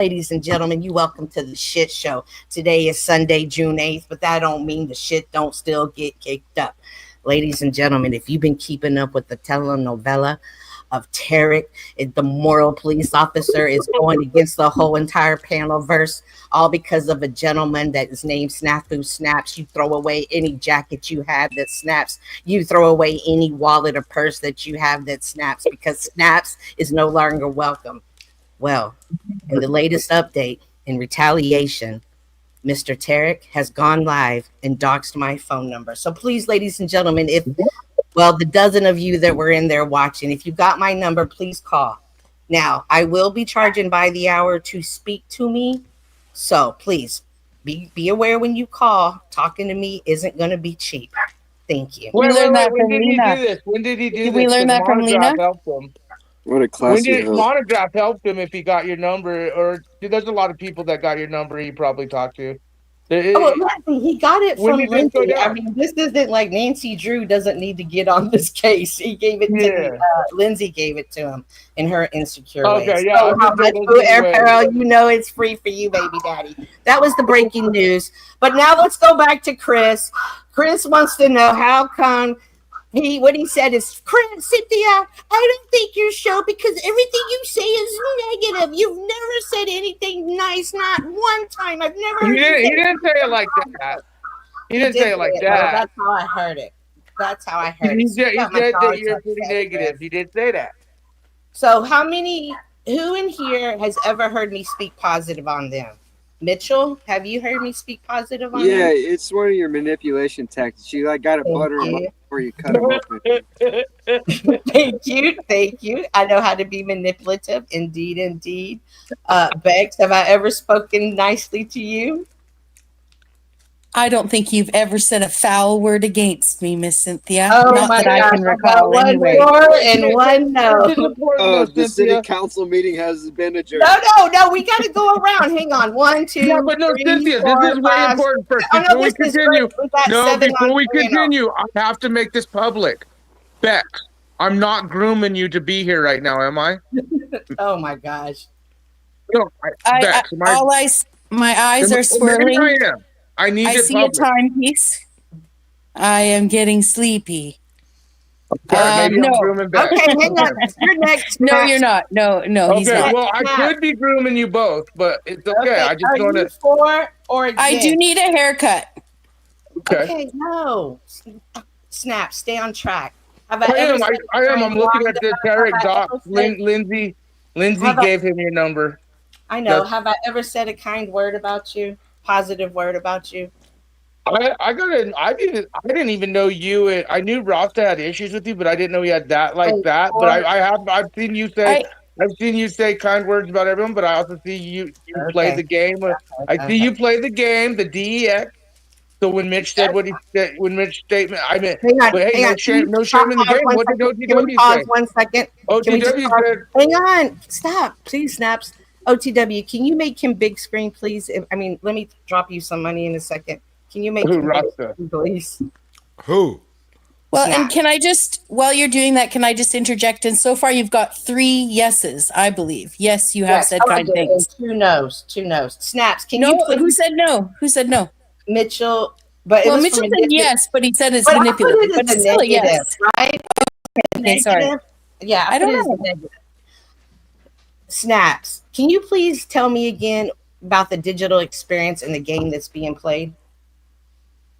Ladies and gentlemen, you welcome to the shit show. Today is Sunday, June 8th, but that don't mean the shit don't still get kicked up. Ladies and gentlemen, if you've been keeping up with the telenovela of Tarek, the moral police officer is going against the whole entire panel verse, all because of a gentleman that is named Snafu Snaps. You throw away any jacket you have that snaps. You throw away any wallet or purse that you have that snaps because snaps is no longer welcome. Well, in the latest update, in retaliation, Mr. Tarek has gone live and doxed my phone number. So please, ladies and gentlemen, the dozen of you that were in there watching, if you got my number, please call. Now, I will be charging by the hour to speak to me. So please be aware when you call, talking to me isn't going to be cheap. Thank you. When did he do this? When did he do this? Did we learn that from Lena? What a classy Monograph helped him if he got your number, or there's a lot of people that got your number he probably talked to. He got it from Lindsay. I mean, this isn't like Nancy Drew doesn't need to get on this case. He gave it to me. Lindsay gave it to him in her insecure way. Yeah. So how much Air you know it's free for you, baby daddy. That was the breaking news. But now let's go back to Chris. Chris wants to know how come what he said is, Cynthia, I don't think your show because everything you say is negative. You've never said anything nice, not one time. I've never heard He didn't say it like that. He didn't say it like that. That's how I heard it. He said that you're pretty negative. He did say that. So who in here has ever heard me speak positive on them? Mitchell, have you heard me speak positive on them? Yeah, it's one of your manipulation tactics. You got to butter them up before you cut them open. Thank you. I know how to be manipulative. Indeed. Bex, have I ever spoken nicely to you? I don't think you've ever said a foul word against me, Miss Cynthia. Oh, not my that gosh, I can recall one anyway. more and one no. The city council meeting has been adjourned. No, we got to go around. Hang on. 1, 2, Yeah, but no, 3, Cynthia, 4, this is way 5. important first. Oh, Before no, we continue, before we continue, I have to make this public. Bex, I'm not grooming you to be here right now, am I? Oh my gosh. No, Bex, my eyes are swirling. I need I see a timepiece. I am getting sleepy. No. Okay, hang on. You're next. No, you're not. No, he's not. Well, I could be grooming you both, but it's okay. I just want to. For or against? I do need a haircut. Okay, no. Snap, stay on track. I am. I'm looking at the Tarek doc. Lindsay gave him your number. I know. Have I ever said a kind word about you? Positive word about you? I didn't even know you. I knew Rasta had issues with you, but I didn't know he had that like that. But I've seen you say. I've seen you say kind words about everyone, but I also see you play the game. I see you play the game, the DEX. So when Mitch said what he said, I meant, no shame in the game. What did OTW say? 1 second. OTW said, hang on, stop, please, Snaps. OTW, can you make him big screen, please? Let me drop you some money in a second. Can you make him big screen, please? Who? Well, and can I just, while you're doing that, can I just interject? And so far, you've got 3 yeses, I believe. Yes, you have said kind things. 2 no's. Snaps, can you? Please? Who said no? Who said no? Mitchell. But Mitchell said yes, but he said it's manipulative. But it's still a yes, right? Okay, sorry. Yeah, I don't know. Snaps, can you please tell me again about the digital experience in the game that's being played?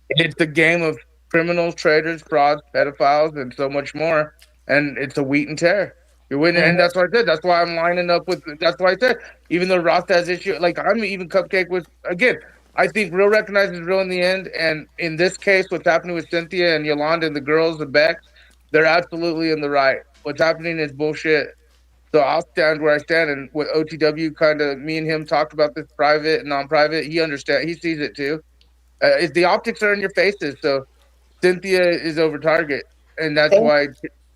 It's a game of criminals, traitors, frauds, pedophiles, and so much more. And it's a wheat and tear. You're winning, and that's what I said. That's why I'm lining up with. That's why I said, even though Rasta has issue, like I'm even Cupcake with. Again, I think real recognizes real in the end. And in this case, what's happening with Cynthia and Yolanda and the girls, the Beck, they're absolutely in the right. What's happening is bullshit. So I'll stand where I stand, and with OTW, kind of me and him talked about this private and non-private. He understands. He sees it too. The optics are in your faces. So Cynthia is over target, and that's why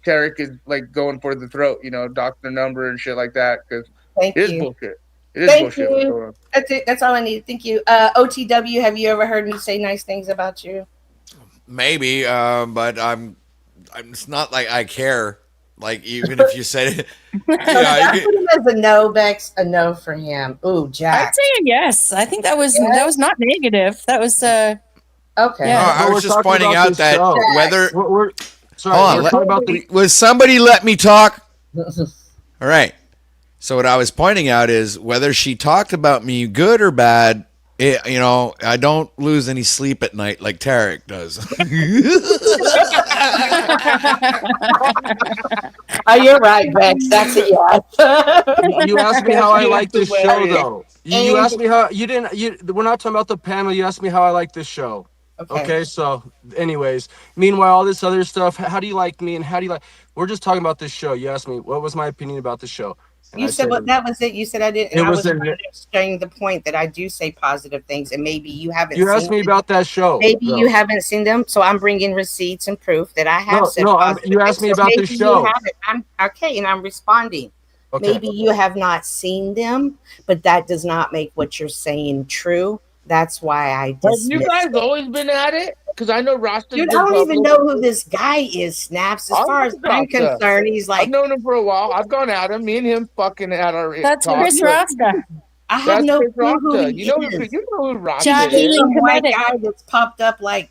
Tarek is like going for the throat. Doctor number and shit like that because it is bullshit. It is bullshit. What's going on. That's it. That's all I need. Thank you. OTW, have you ever heard me say nice things about you? Maybe, but I'm. It's not like I care. Like even if you said it, So yeah, I put him as a no, Bex. A no for him. Ooh, I'd Jack. say a yes. I think that was not negative. That was Okay. Yeah. I But was we're just talking pointing about out this that show. whether We're sorry. hold on, We're talking about the. was somebody let me talk? All right. So what I was pointing out is whether she talked about me good or bad. I don't lose any sleep at night like Tarek does. Oh, you're right, Bex. That's a yes. You asked me how I That's like this show, hilarious. though. You asked me how you didn't. We're not talking about the panel. You asked me how I like this show. Okay. So, anyways, meanwhile, all this other stuff. How do you like me? And how do you like? We're just talking about this show. You asked me what was my opinion about the show. And You I said, well, that was it. You said I didn't. It And I was was an- trying to explain the point that I do say positive things, and maybe you haven't You seen asked me them. about that show. Maybe though. you haven't seen them, so I'm bringing receipts and proof that I have said positive you asked things. me So about the maybe you show. haven't. I'm okay, and I'm responding. Okay. Maybe you have not seen them, but that does not make what you're saying true. That's why I Have dismissed you guys it. always been at it? Because I know Rasta's Dude, been I don't even public. know who this guy is, Snaps. As I far know as I'm Rasta. concerned, he's I've like, known him for a while. I've gone at him. Me and him fucking at our That's talk. Chris Rasta. I have That's no Chris clue who Rasta. he You know is. who Rasta Jackie is. Lee. Some white Comedic. guy that's popped up like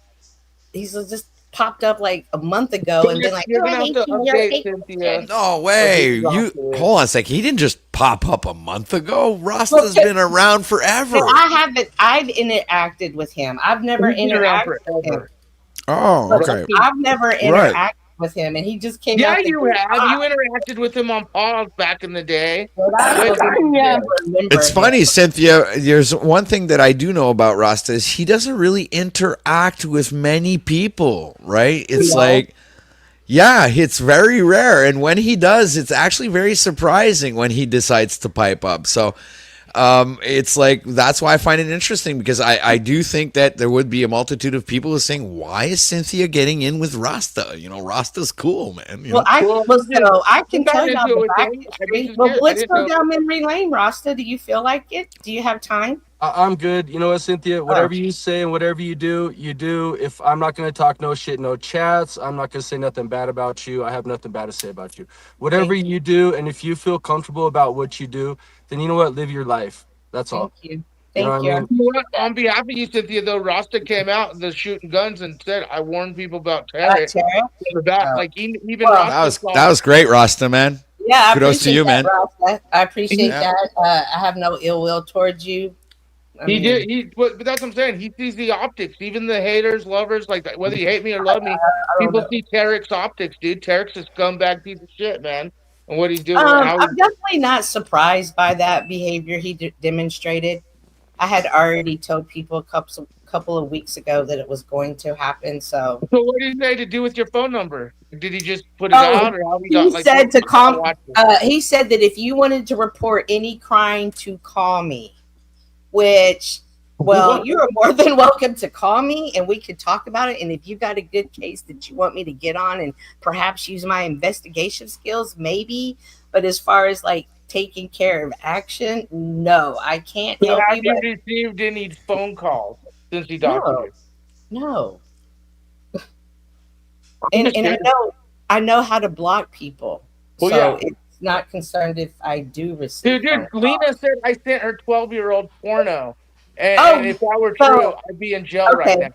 he's just popped up like a month ago and been like, You're "Oh, I gonna have hate to you, you're update hateful." Cynthia. No way. You hold on a sec. He didn't just pop up a month ago. Rasta's been around forever. No, I haven't. I've interacted with him. I've never He's been around interacted with him. forever. Oh, But okay. I've never interacted with him, and he just came Yeah, out. the you gate. have. You interacted with him on pause back in the day. But I don't Yeah. remember It's him. funny, Cynthia. There's one thing that I do know about Rasta is he doesn't really interact with many people, right? It's like, yeah, it's very rare. And when he does, it's actually very surprising when he decides to pipe up. So it's like, that's why I find it interesting, because I do think that there would be a multitude of people who are saying, why is Cynthia getting in with Rasta? Rasta's cool, man. So I can tell you you into it with back him. history. Well, let's go down memory lane, Rasta. Do you feel like it? Do you have time? I'm good. You know what, Cynthia? Whatever you say and whatever you do, you do. If I'm not going to talk no shit, no chats, I'm not going to say nothing bad about you. I have nothing bad to say about you. Whatever you do, and if you feel comfortable about what you do, then you know what? Live your life. That's all. Thank you. You know Thank what I you. mean? You know what? On behalf of you, Cynthia, though, Rasta came out the shooting guns and said, "I warned people about Tarek." Even Rasta That was great, Rasta, man. Yeah, I Kudos to appreciate you, that, man. Rasta. I appreciate Yeah. that. I have no ill will towards you. He did. But that's what I'm saying. He sees the optics. Even the haters, lovers, like whether you hate me or love me, people see Tarek's optics, dude. Tarek's a scumbag piece of shit, man. And what he's doing. I'm definitely not surprised by that behavior he demonstrated. I had already told people a couple of weeks ago that it was going to happen. So what did he say to do with your phone number? Did he just put it out, or how he said to call? He said that if you wanted to report any crime, to call me. Which, well, you are more than welcome to call me and we could talk about it. And if you got a good case that you want me to get on and perhaps use my investigation skills, maybe. But as far as like taking care of action, no, I can't So help have you. you received any phone calls since he talked to you? No. And I know how to block people. Well, so yeah. it's not concerned if I do receive. Dude, Lena said I sent her 12-year-old porno. And if that were true, I'd be in jail right now.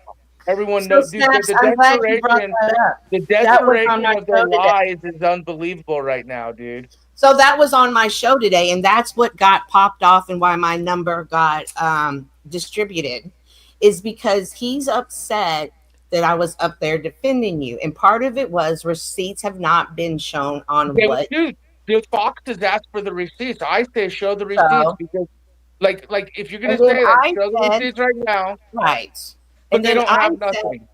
Everyone knows. Dude, the desperation of their lies is unbelievable right now, dude. So that was on my show today, and that's what got popped off and why my number got distributed, is because he's upset that I was up there defending you. And part of it was receipts have not been shown on what. Dude, the Fox has asked for the receipts. I say show the receipts because, like if you're gonna say that, show the receipts right now. Right. But and they don't have nothing.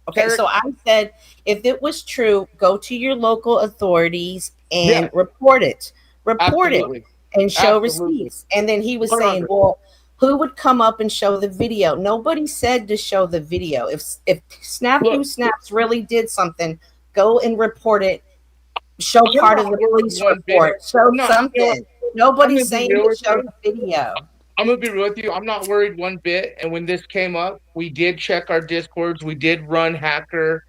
Okay, so I said, if it was true, go to your local authorities and report it. Report it and show receipts. And then he was saying, well, who would come up and show the video? Nobody said to show the video. If Snap Who Snaps really did something, go and report it. Show part of the police report. Show something. Nobody's saying to show the video. I'm gonna be real with you. I'm not worried one bit. And when this came up, we did check our Discords. We did run hacker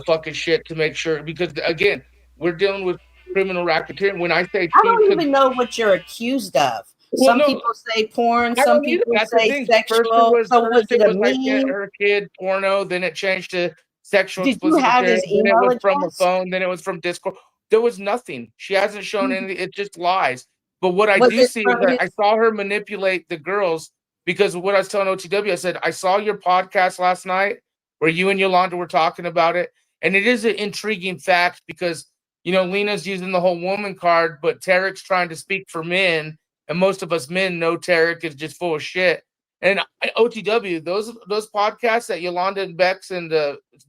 fucking shit to make sure, because again, we're dealing with criminal racketeering. When I say I don't she, even know what you're accused of. Well, Some no, people say porn, I some don't either. people That's the say thing. sexual. So was it a like meme? her kid porno, then it changed to sexual Did you explicit have material, his then it email was from a address? phone, then it was from Discord. There was nothing. She hasn't shown anything. It just lies. But what I Was do it see is from that his? I saw her manipulate the girls because of what I was telling OTW. I said, I saw your podcast last night where you and Yolanda were talking about it. And it is an intriguing fact because, Lena's using the whole woman card, but Tarek's trying to speak for men. And most of us men know Tarek is just full of shit. And OTW, those podcasts that Yolanda and Bex and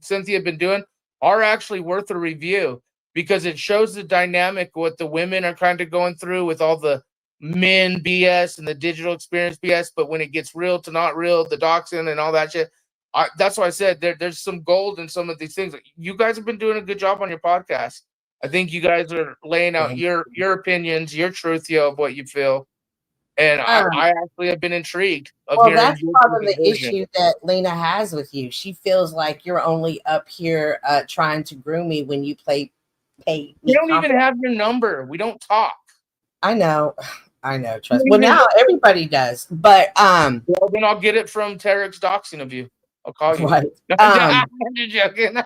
Cynthia have been doing are actually worth a review because it shows the dynamic what the women are kind of going through with all the men BS and the digital experience BS. But when it gets real to not real, the doxing and all that shit, that's why I said there's some gold in some of these things. You guys have been doing a good job on your podcast. I think you guys are laying out your opinions, your truth, of what you feel. And I actually have been intrigued of Well, hearing. that's part of the version. issue that Lena has with you. She feels like you're only up here trying to groom me when you pay. We don't even have your number. We don't talk. I know. Trust. Well, now everybody does. But well, then I'll get it from Tarek's doxing of you. I'll call you. Right. I'm just joking.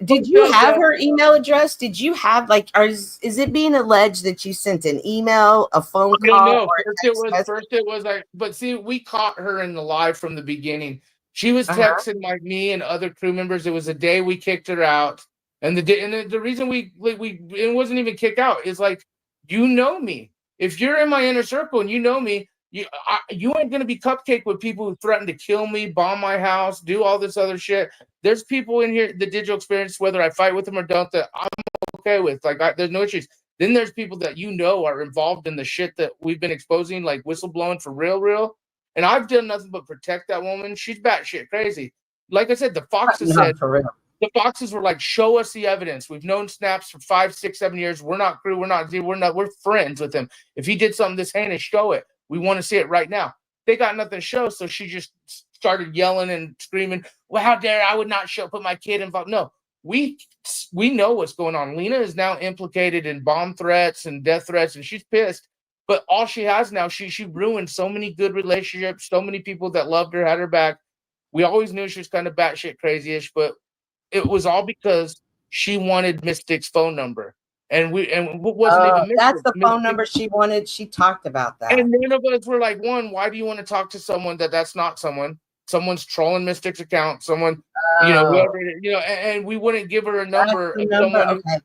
Did you have her email address? Did you have is it being alleged that you sent an email, a phone call? No. First it was like, but see, we caught her in the live from the beginning. She was texting like me and other crew members. It was the day we kicked her out, and the reason we it wasn't even kick out is like, you know me. If you're in my inner circle and you know me, you ain't gonna be cupcake with people who threaten to kill me, bomb my house, do all this other shit. There's people in here, the digital experience, whether I fight with them or don't, that I'm okay with. There's no issues. Then there's people that are involved in the shit that we've been exposing, like whistleblowing for real. And I've done nothing but protect that woman. She's batshit crazy. Like I said, the Foxes said, the Foxes were like, show us the evidence. We've known Snaps for 5, 6, 7 years. We're not crew. We're friends with him. If he did something this heinous, show it. We want to see it right now. They got nothing to show, so she just started yelling and screaming, well, how dare I would not put my kid involved. No, we know what's going on. Lena is now implicated in bomb threats and death threats, and she's pissed. But all she has now, she ruined so many good relationships, so many people that loved her, had her back. We always knew she was kind of batshit crazy-ish, but it was all because she wanted Mystic's phone number. And what wasn't even Mystic. That's the phone number she wanted. She talked about that. And none of us were like, why do you want to talk to someone that's not someone? Someone's trolling Mystic's account, someone, whoever, and we wouldn't give her a number of someone. Okay.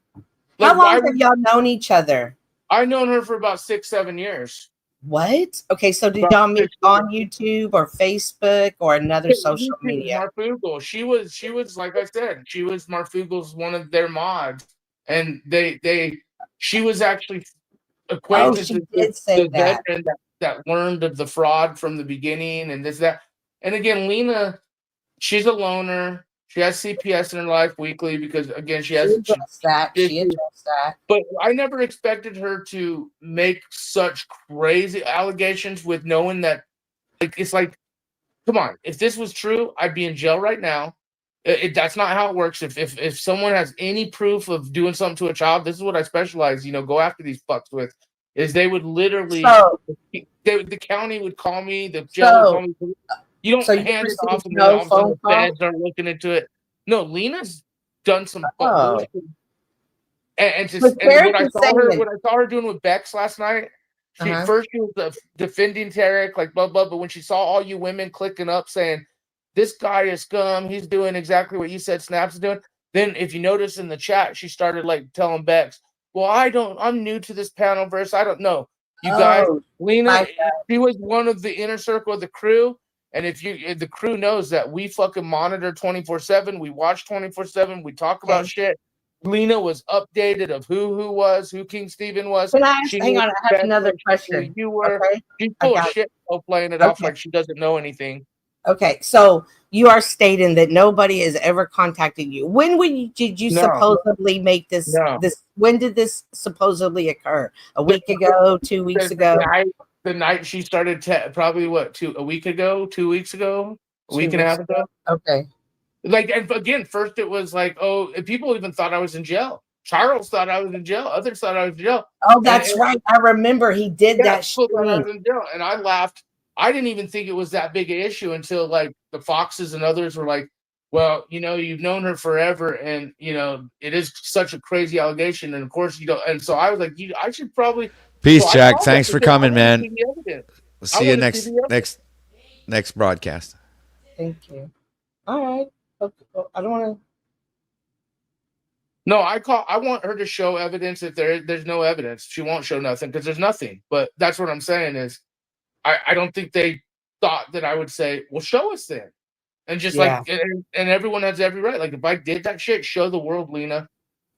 How long have y'all known each other? I've known her for about 6, 7 years. What? Okay, so did y'all meet on YouTube or Facebook or another social media? Marfugal. She was like I said, she was Marfugal's one of their mods, and she was actually acquainted she did say that. that learned of the fraud from the beginning and this that. And again, Lena, she's a loner. She has CPS in her life weekly because again she addressed that. But I never expected her to make such crazy allegations with knowing that it's like, come on, if this was true, I'd be in jail right now. That's not how it works. If someone has any proof of doing something to a child, this is what I specialize, go after these fucks with, is they would literally the county would call me, the jail would call me. You don't hand it off and the feds are looking into it. No, Lena's done some bullshit. And what I saw her doing with Bex last night, first she was defending Tarek, like blah blah, but when she saw all you women clicking up saying, this guy is scum, he's doing exactly what you said Snaps is doing. Then if you notice in the chat, she started like telling Bex, well, I'm new to this panel verse. I don't know. You guys, Lena, she was one of the inner circle of the crew. And if the crew knows that we fucking monitor 24/7, we watch 24/7, we talk about shit. Lena was updated of who King Steven was. Can I ask, hang on, I have another question. You were she's full of shit, playing it off like she doesn't know anything. Okay, so you are stating that nobody has ever contacted you. When did you supposedly make this? When did this supposedly occur? A week ago? 2 weeks ago? The night she started, probably a week ago, 2 weeks ago, a week and a half ago. Okay. Like, and again, first it was like, oh, and people even thought I was in jail. Charles thought I was in jail. Others thought I was in jail. Oh, that's right. I remember he did that People thought I stream. was in jail, and I laughed. I didn't even think it was that big an issue until like the Foxes and others were like, well, you've known her forever, and it is such a crazy allegation, and of course you don't. And so I was like, I should probably. Peace, So I Jack. called Thanks them for because I coming, wanted to man. see the evidence. We'll see you wanna see the evidence. next broadcast. Thank you. All right. Okay. I don't want to. No, I want her to show evidence. If there's no evidence, she won't show nothing because there's nothing. But that's what I'm saying is, I don't think they thought that I would say, well, show us then, and just like and everyone has every right. Like if I did that shit, show the world, Lena.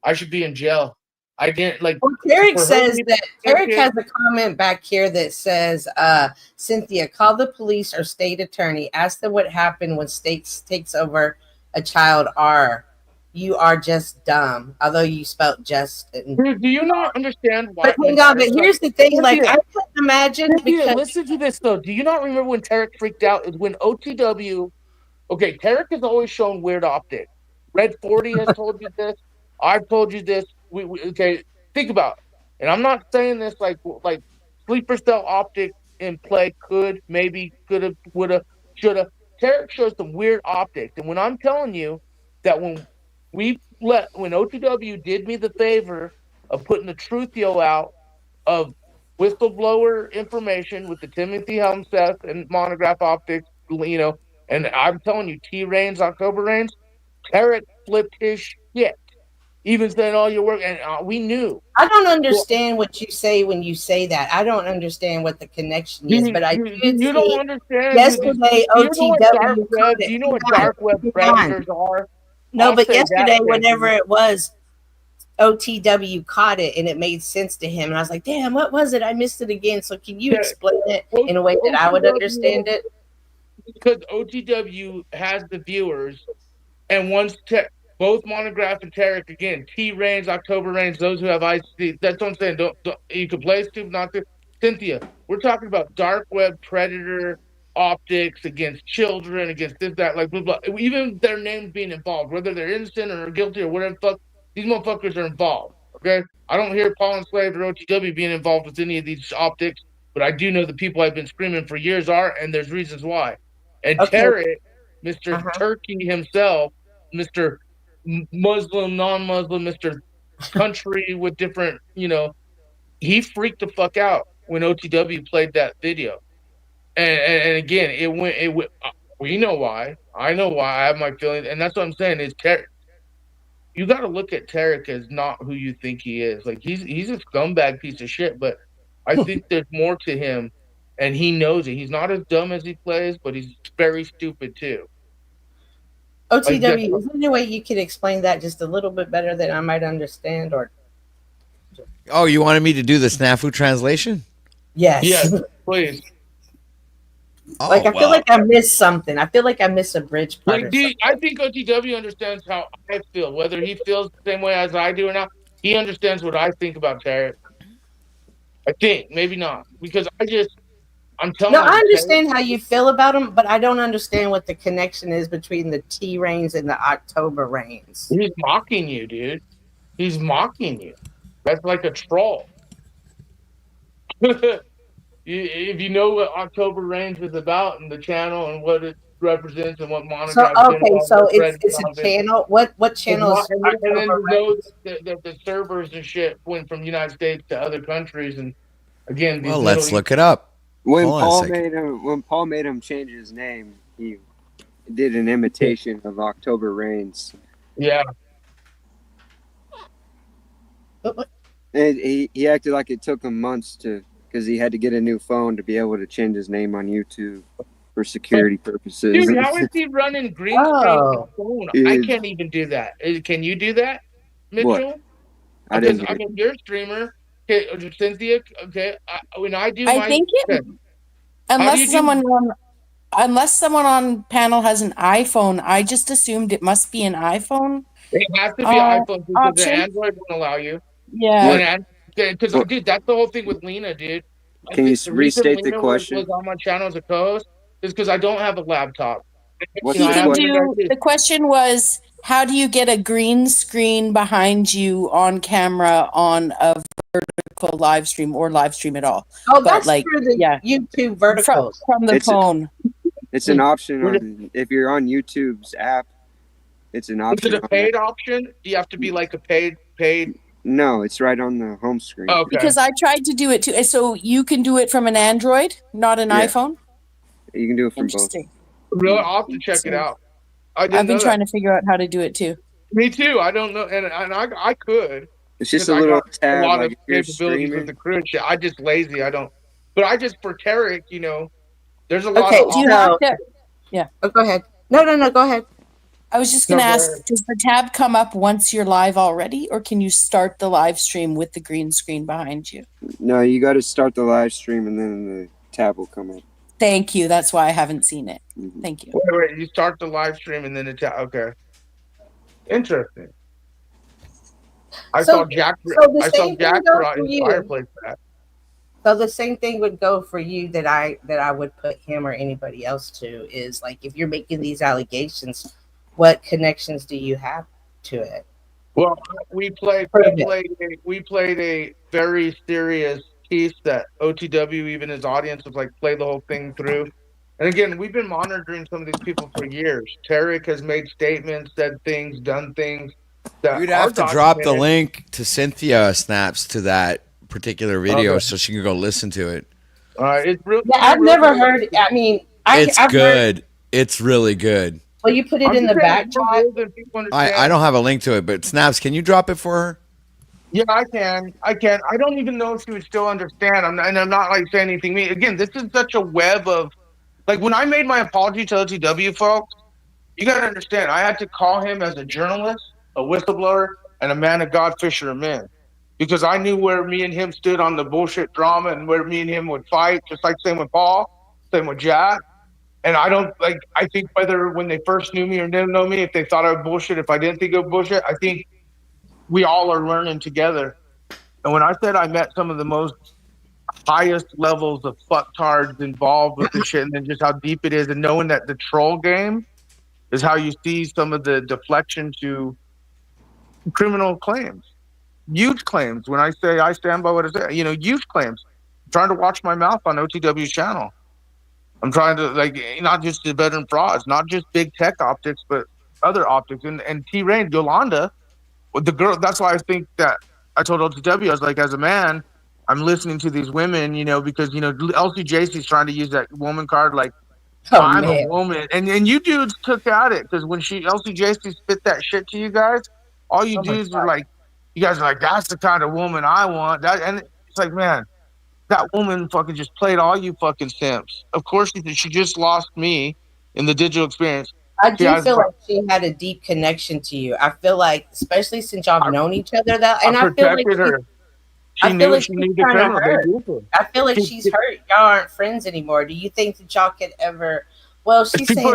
I should be in jail. I didn't like. Well, Tarek for her says to- that Tarek has a comment back here that says, Cynthia, call the police or state attorney. Ask them what happened when states takes over a child. You are just dumb. Although you spelled just. Dude, do you not understand why? But hang on, but here's the thing. Like I couldn't imagine because Listen to this though. Do you not remember when Tarek freaked out? Is when OTW. Okay, Tarek has always shown weird optics. Red 40 has told you this. I've told you this. We okay. Think about it. And I'm not saying this like sleeper cell optics in play could, maybe, could have, would have, should have. Tarek shows some weird optics. And when I'm telling you that when OTW did me the favor of putting the Truthio out of whistleblower information with the Timothy Helmseth and Monograph Optics, and I'm telling you, T-Rains, October Rains, Tarek flipped his shit. Even saying all your work, and we knew. I don't understand what you say when you say that. I don't understand what the connection is, but I did you don't understand. yesterday. OTW. Do you know what dark web predators are? No, I'll but say that, yesterday, Jason. whenever it was, OTW caught it and it made sense to him, and I was like, "Damn, what was it? I missed it again." So, can you explain it in a way that I would understand it? Because OTW has the viewers, and once both Monograph and Tarek, again, T-Rains, October Rains, those who have IC, that's what I'm saying. Don't you can play stupid, not to Cynthia. We're talking about dark web predator optics against children, against this, that, like blah blah. Even their names being involved, whether they're innocent or guilty or whatever, fuck, these motherfuckers are involved. Okay, I don't hear Paul and Slave or OTW being involved with any of these optics, but I do know the people I've been screaming for years are, and there's reasons why. And Tarek, Mr. Turkey himself, Mr. Muslim, non-Muslim, Mr. Country with different, he freaked the fuck out when OTW played that video. And again, it went, we know why. I know why. I have my feelings. And that's what I'm saying is Tarek. You got to look at Tarek as not who you think he is. Like he's a scumbag piece of shit, but I think there's more to him and he knows it. He's not as dumb as he plays, but he's very stupid too. OTW, is there any way you could explain that just a little bit better that I might understand? Or Oh, you wanted me to do the snafu translation? yes, please. Oh, like I feel like I missed something. I feel like I missed a bridge part. I think OTW understands how I feel, whether he feels the same way as I do or not. He understands what I think about Tarek. I think maybe not because I'm telling you. No, I understand how you feel about him, but I don't understand what the connection is between the T-Rains and the October Rains. He's mocking you, dude. He's mocking you. That's like a troll. If you know what October Rains is about and the channel and what it represents and what Monograph. So it's a channel. What channel is? And then knows that the servers and shit went from United States to other countries and again. Well, let's look it up. When Paul made him change his name, he did an imitation of October Rains. Yeah. And he acted like it took him months because he had to get a new phone to be able to change his name on YouTube for security purposes. Dude, how is he running green screen on the phone? I can't even do that. Can you do that, Mitchell? What? I didn't. I mean, you're a streamer. Okay, Cynthia. Okay, when I do, I think unless someone on panel has an iPhone, I just assumed it must be an iPhone. It has to be iPhone because the Android won't allow you. Yeah. Because dude, that's the whole thing with Lena, dude. Can you restate the question? Was on my channel as a co-host is because I don't have a laptop What's You I the can have question? an do. idea. The question was, how do you get a green screen behind you on camera on a vertical live stream or live stream at all? Oh, But, that's like, through the yeah. YouTube From, verticals. from the It's a- phone. It's an option on if you're on YouTube's app. It's an Is option. it a on paid option? Do you have to be like a paid? that. No, it's right on the home screen. Okay. Because I tried to do it too. So you can do it from an Android, not an Yeah. iPhone? You can do it from both. Interesting. Really, I'll have to check it out. I didn't I've been know trying that. to figure out how to do it too. Me too. I don't know, and I could. It's just Because a I little got tab a lot like of if you're capabilities with streaming. the crew and shit. I just lazy. I don't. But I just for Tarek, there's a lot Okay, of. Do you So- have to? Oh, go ahead. No, go ahead. I was just No, going to go ask, ahead. does the tab come up once you're live already, or can you start the live stream with the green screen behind you? No, you got to start the live stream and then the tab will come up. Thank you. That's why I haven't seen it. Mhm. Thank you. Wait. You start the live stream and then it's okay. Interesting. I So- saw Jack. so the I saw same thing Jack goes brought for his you. fireplace back. So the same thing would go for you that I would put him or anybody else to is like if you're making these allegations, what connections do you have to it? Well, we played a very serious piece that OTW, even his audience, was like play the whole thing through. And again, we've been monitoring some of these people for years. Tarek has made statements, said things, done things. That You'd are have to drop the documented. link to Cynthia Snaps to that particular video Okay. so she can go listen to it. It's really. Yeah, I've never heard. I mean, It's I've heard. good. It's really good. Well, you put it I'm in the just saying back it's more chat. real than people understand. I don't have a link to it, but Snaps, can you drop it for her? Yeah, I can. I don't even know if she would still understand. I'm not like saying anything mean. Again, this is such a web of, like, when I made my apology to OTW folks, you got to understand, I had to call him as a journalist, a whistleblower, and a man of God, fisher of men, because I knew where me and him stood on the bullshit drama and where me and him would fight, just like same with Paul, same with Jack. And I don't like. I think whether when they first knew me or didn't know me, if they thought I was bullshit, if I didn't think of bullshit, I think we all are learning together. And when I said I met some of the most highest levels of fucktards involved with this shit, and then just how deep it is, and knowing that the troll game is how you see some of the deflection to criminal claims, huge claims. When I say I stand by what I say, huge claims. I'm trying to watch my mouth on OTW's channel. I'm trying to, like, not just the veteran frauds, not just big tech optics, but other optics. And T-Rain, Yolanda, the girl, that's why I think that I told OTW, I was like, as a man, I'm listening to these women, because, LCJC's trying to use that woman card, like, Oh, I'm man. a woman. And you dudes took at it, because when LCJC spit that shit to you guys, all you Oh my dudes were like, you guys are like, that's the kind of woman I want. And it's like, man, that woman fucking just played all you fucking simps. Of course, she just lost me in the digital experience. I do Yeah, feel like she had a deep connection to you. I feel like, especially since y'all have known each other, and I I feel like protected her. I She feel knew like she she's knew the trying to criminal. They hurt. duped her. I feel like she's hurt. Y'all aren't friends anymore. Do you think that y'all could ever? Well, she's saying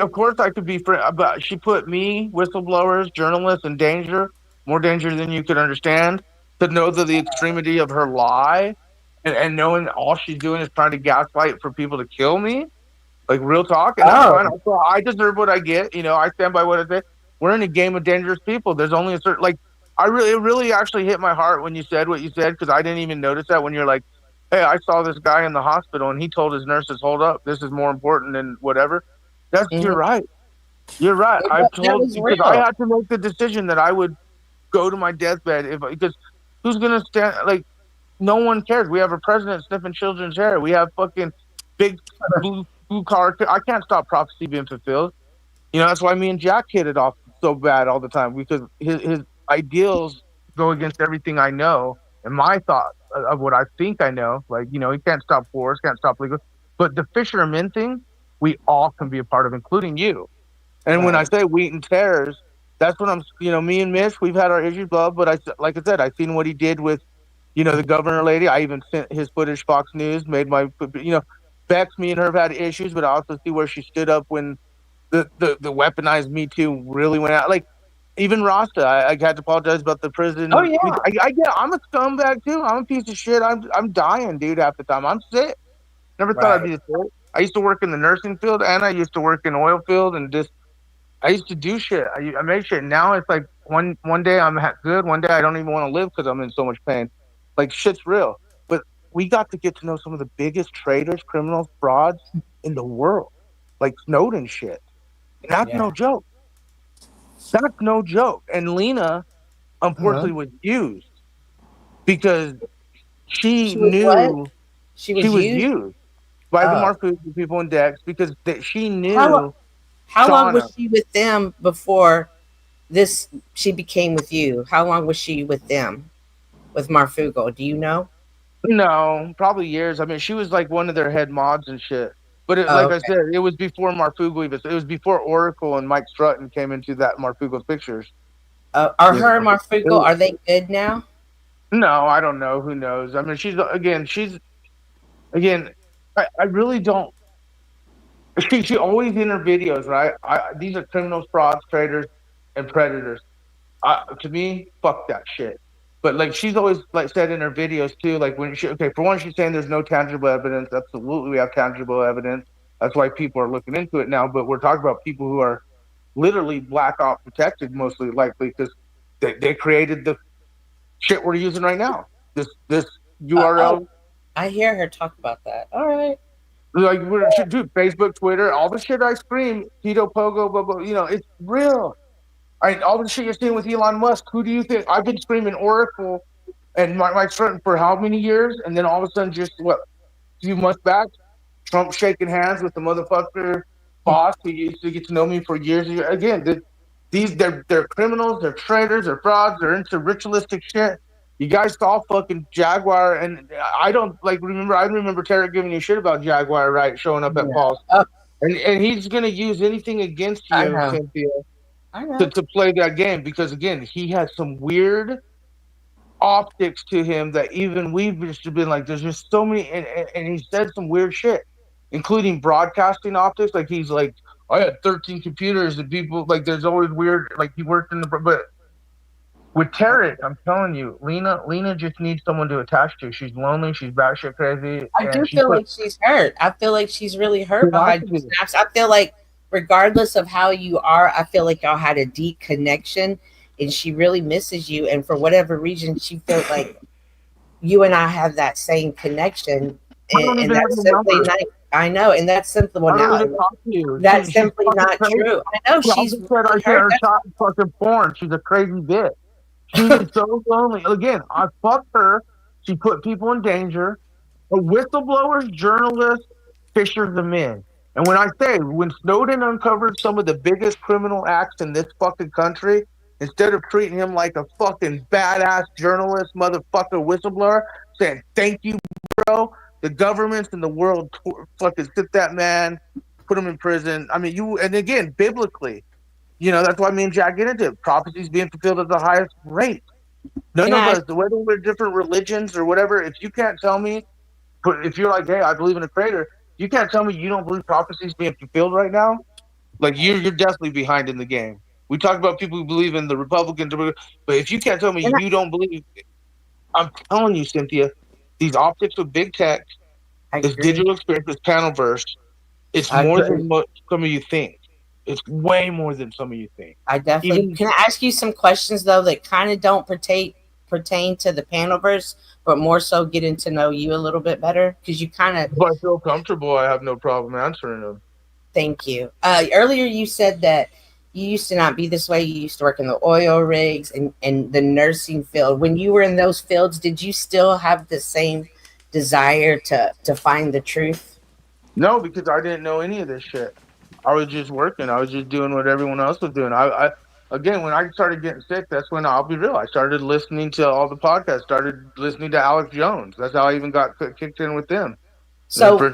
Of course I could be friend, but she put me, whistleblowers, journalists, in danger, more danger than you could understand. To know the extremity of her lie, and knowing all she's doing is trying to gaslight for people to kill me, like real talk. And that's fine. Also, I deserve what I get. I stand by what I say. We're in a game of dangerous people. There's only a certain, like, it really actually hit my heart when you said what you said, because I didn't even notice that when you're like, hey, I saw this guy in the hospital and he told his nurses, hold up, this is more important than whatever. You're right. You're right. Because I had to make the decision that I would go to my deathbed because who's gonna stand, like, no one cares. We have a president sniffing children's hair. We have fucking big blue car. I can't stop prophecy being fulfilled. That's why me and Jack hit it off so bad all the time, because his ideals go against everything I know and my thought of what I think I know. Like, he can't stop wars, can't stop legal. But the fishermen thing, we all can be a part of, including you. And when I say wheat and tares, that's what I'm, me and Mitch, we've had our issues, but like I said, I seen what he did with, the governor lady. I even sent his footage, Fox News, made my, Bex, me and her have had issues, but I also see where she stood up when the weaponized Me Too really went out. Like, even Rasta, I had to apologize about the prison. Oh, yeah. I'm a scumbag too. I'm a piece of shit. I'm dying, dude, half the time. I'm sick. Never thought I'd be this sick. I used to work in the nursing field and I used to work in oil field and just I used to do shit. I made shit. Now it's like one day I'm good, one day I don't even want to live because I'm in so much pain. Like shit's real. But we got to get to know some of the biggest traitors, criminals, frauds in the world, like Snowden shit. And that's no joke. That's no joke. And Lena, unfortunately, was used because she was knew what? She she was used. used by the Oh. Marfuji people in Dex because she knew. How long was Shauna. she with them before this? She became with you. How long was she with them, with Marfugo? Do you know? No, probably years. I mean, she was like one of their head mods and shit. But Oh, like I okay. said, it was before Marfugo even. It was before Oracle and Mike Strutton came into that Marfugo pictures. Are You her and know? Marfugo, are they good now? No, I don't know. Who knows? I mean, she's again. I really don't. She always in her videos, right? These are criminals, frauds, traitors, and predators. To me, fuck that shit. But like she's always like said in her videos too, like when she for one, she's saying there's no tangible evidence. Absolutely, we have tangible evidence. That's why people are looking into it now. But we're talking about people who are literally black ops protected, mostly likely because they created the shit we're using right now. This URL. I hear her talk about that. All right. Like we're dude, Facebook, Twitter, all the shit I scream, Tito Pogo, blah blah. You know, it's real. All the shit you're seeing with Elon Musk. Who do you think? I've been screaming Oracle and Mike Stratton for how many years? And then all of a sudden, just a few months back, Trump shaking hands with the motherfucker boss who used to get to know me for years. Again, they're criminals, they're traitors, they're frauds, they're into ritualistic shit. You guys saw fucking Jaguar, and I don't remember. I remember Tarek giving you shit about Jaguar, right? Showing up at Paul's, and he's gonna use anything against you, Cynthia, to play that game because again, he has some weird optics to him that even we've just been like, there's just so many, and he said some weird shit, including broadcasting optics. Like he's like, I had 13 computers and people like, there's always weird. Like he worked in but with Tarek, I'm telling you, Lena just needs someone to attach to. She's lonely. She's batshit crazy. I do feel like she's hurt. I feel like she's really hurt behind the snaps. I feel like regardless of how you are, I feel like y'all had a deep connection and she really misses you. And for whatever reason, she felt like you and I have that same connection. And that's simply not, I know. And that's simply, that's simply not true. I know she's fucking porn. She's a crazy bitch. She was so lonely. Again, I fucked her. She put people in danger. A whistleblowers, journalists, fishers them in. And when I say, when Snowden uncovered some of the biggest criminal acts in this fucking country, instead of treating him like a fucking badass journalist, motherfucker, whistleblower, saying, thank you, bro, the governments in the world fucking sit that man, put him in prison. I mean, and again, biblically, that's why me and Jack get into it. Prophecies being fulfilled at the highest rate. None of us, whether we're different religions or whatever, if you can't tell me, if you're like, hey, I believe in a creator, you can't tell me you don't believe prophecies being fulfilled right now. Like you're definitely behind in the game. We talk about people who believe in the Republicans, but if you can't tell me you don't believe, I'm telling you, Cynthia, these optics with big tech, this digital experience, this Panelverse, it's more than what some of you think. It's way more than some of you think. I definitely can I ask you some questions though that kind of don't pertain to the Panelverse, but more so getting to know you a little bit better because you kind of. If I feel comfortable, I have no problem answering them. Thank you. Earlier you said that you used to not be this way. You used to work in the oil rigs and the nursing field. When you were in those fields, did you still have the same desire to find the truth? No, because I didn't know any of this shit. I was just working. I was just doing what everyone else was doing. Again, when I started getting sick, that's when I'll be real. I started listening to all the podcasts. Started listening to Alex Jones. That's how I even got kicked in with them. So, I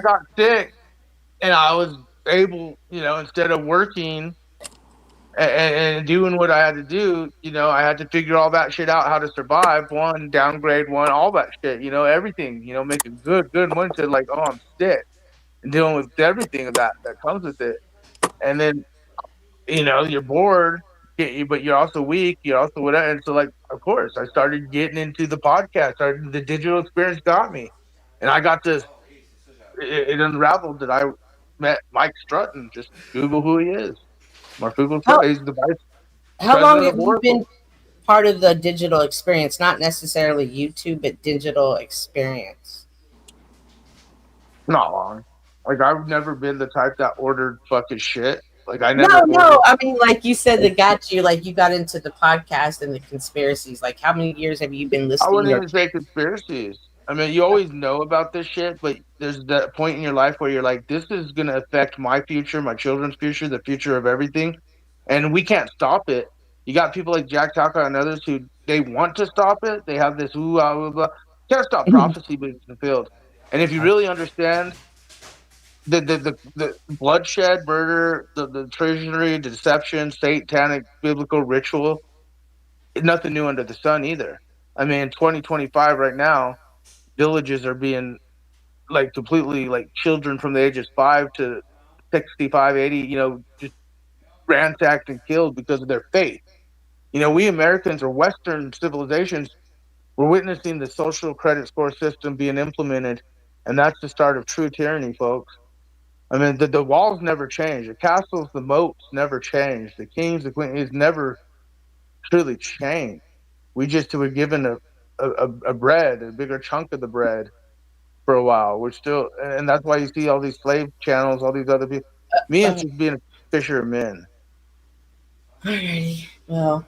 got sick, and I was able, instead of working and doing what I had to do, I had to figure all that shit out, how to survive. One, downgrade, all that shit. Everything. Making good money. To like, oh, I'm sick. Dealing with everything that comes with it, and then you're bored, but you're also weak. You're also whatever. And so, like, of course, I started getting into the podcast. The digital experience got me, and I got to it unraveled that I met Mike Strutton. Just Google who he is. Marfuko How, Strutton. He's the vice how long president have of you Oracle. been part of the digital experience? Not necessarily YouTube, but digital experience. Not long. Like I've never been the type that ordered fucking shit. Like I No, never no. ordered. I mean, like you said, that got you. Like you got into the podcast and the conspiracies. Like, how many years have you been I listening? wouldn't Or, even say conspiracies. I mean, you always know about this shit, but there's that point in your life where you're like, this is going to affect my future, my children's future, the future of everything. And we can't stop it. You got people like Jack Taka and others who they want to stop it. They have this ooh, ah, ooh, blah. Can't stop prophecy being fulfilled. And if you really understand the bloodshed, murder, the treachery, deception, satanic, biblical ritual, nothing new under the sun either. I mean, 2025 right now, villages are being like completely like children from the ages 5 to 65, 80, just ransacked and killed because of their faith. We Americans or Western civilizations, we're witnessing the social credit score system being implemented, and that's the start of true tyranny, folks. I mean, the walls never change. The castles, the moats never change. The kings, the queens, never truly changed. We just were given a bread, a bigger chunk of the bread for a while. We're still, and that's why you see all these slave channels, all these other people. Me, it's just being a fisher of men. alrighty. Well,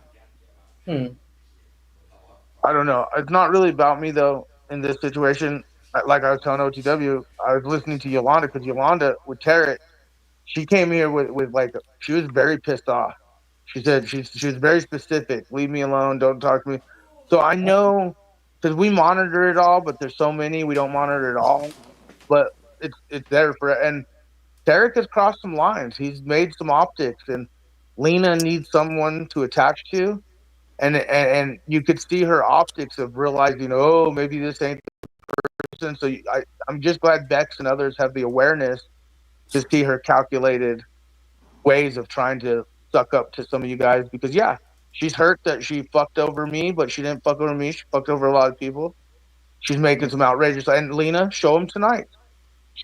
I don't know. It's not really about me though. In this situation, like I was telling OTW, I was listening to Yolanda because Yolanda with Tarek, she came here with like she was very pissed off. She said she was very specific. Leave me alone. Don't talk to me. So I know because we monitor it all, but there's so many we don't monitor it all. But it's there for and Tarek has crossed some lines. He's made some optics, and Lena needs someone to attach to, and you could see her optics of realizing, oh, maybe this ain't the person. So I'm just glad Bex and others have the awareness to see her calculated ways of trying to suck up to some of you guys because yeah, she's hurt that she fucked over me, but she didn't fuck over me. She fucked over a lot of people. She's making some outrageous. And Lena, show them tonight.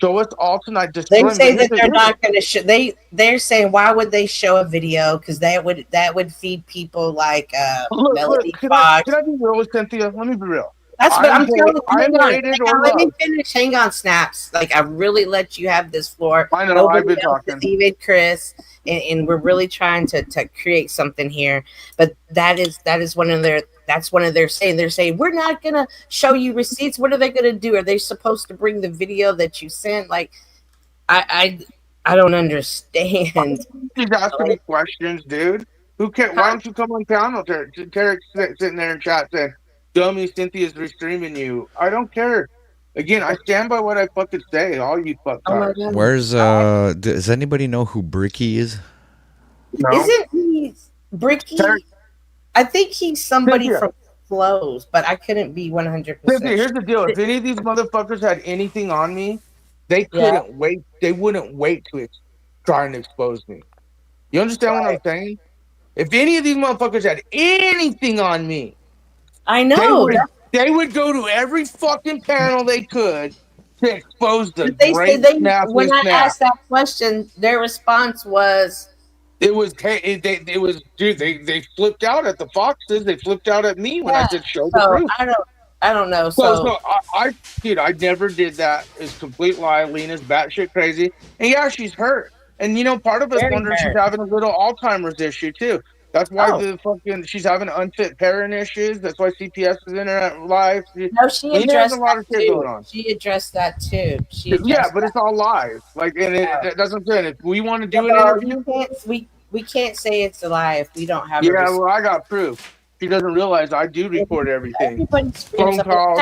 Show us all tonight. they say that they're not going to show. They're saying why would they show a video? Because that would feed people like Melody Fox. Can I be real with Cynthia? Let me be real. That's what I'm telling you. Hang on. Let me loved. finish. Hang on, Snaps. Like, I really let you have this floor. I know, Nobody I've been else talking. is even Chris. And we're really trying to create something here. But that is one of their saying. They're saying, we're not going to show you receipts. What are they going to do? Are they supposed to bring the video that you sent? Like, I don't understand. She's asking me questions, dude. Who cares? Why don't you come on panel? Tarek's sitting there in chat saying, dummy, Cynthia's restreaming you. I don't care. Again, I stand by what I fucking say. All you fuck Oh my tards. God. Where's does anybody know who Bricky is? No? Isn't he Bricky? Tarek- I think he's somebody Cynthia. from Flows, but I couldn't be 100%. Cynthia, here's the deal. If any of these motherfuckers had anything on me, they couldn't wait. They wouldn't wait to try and expose me. You understand what I'm saying? If any of these motherfuckers had anything on me, I know. they would go to every fucking panel they could to expose the But they great said snap. when I asked that question, their response was, It was dude. They flipped out at the Foxes. They flipped out at me when I said show the "So proof. I don't know." So I never did that. It's a complete lie. Lena's batshit crazy, and yeah, she's hurt. And part of us Very wonders she's hurt. having a little Alzheimer's issue too. That's why Oh. she's having unfit parent issues. That's why CPS is in her life. No, she Lena has addressed a lot of that shit too. going on. She addressed that too. But it's all lies. Like, and that's what I'm saying. If we want to do an interview, we can't say it's a lie if we don't have. yeah, well, I got proof. She doesn't realize I do record everything. Everybody's Phone calls.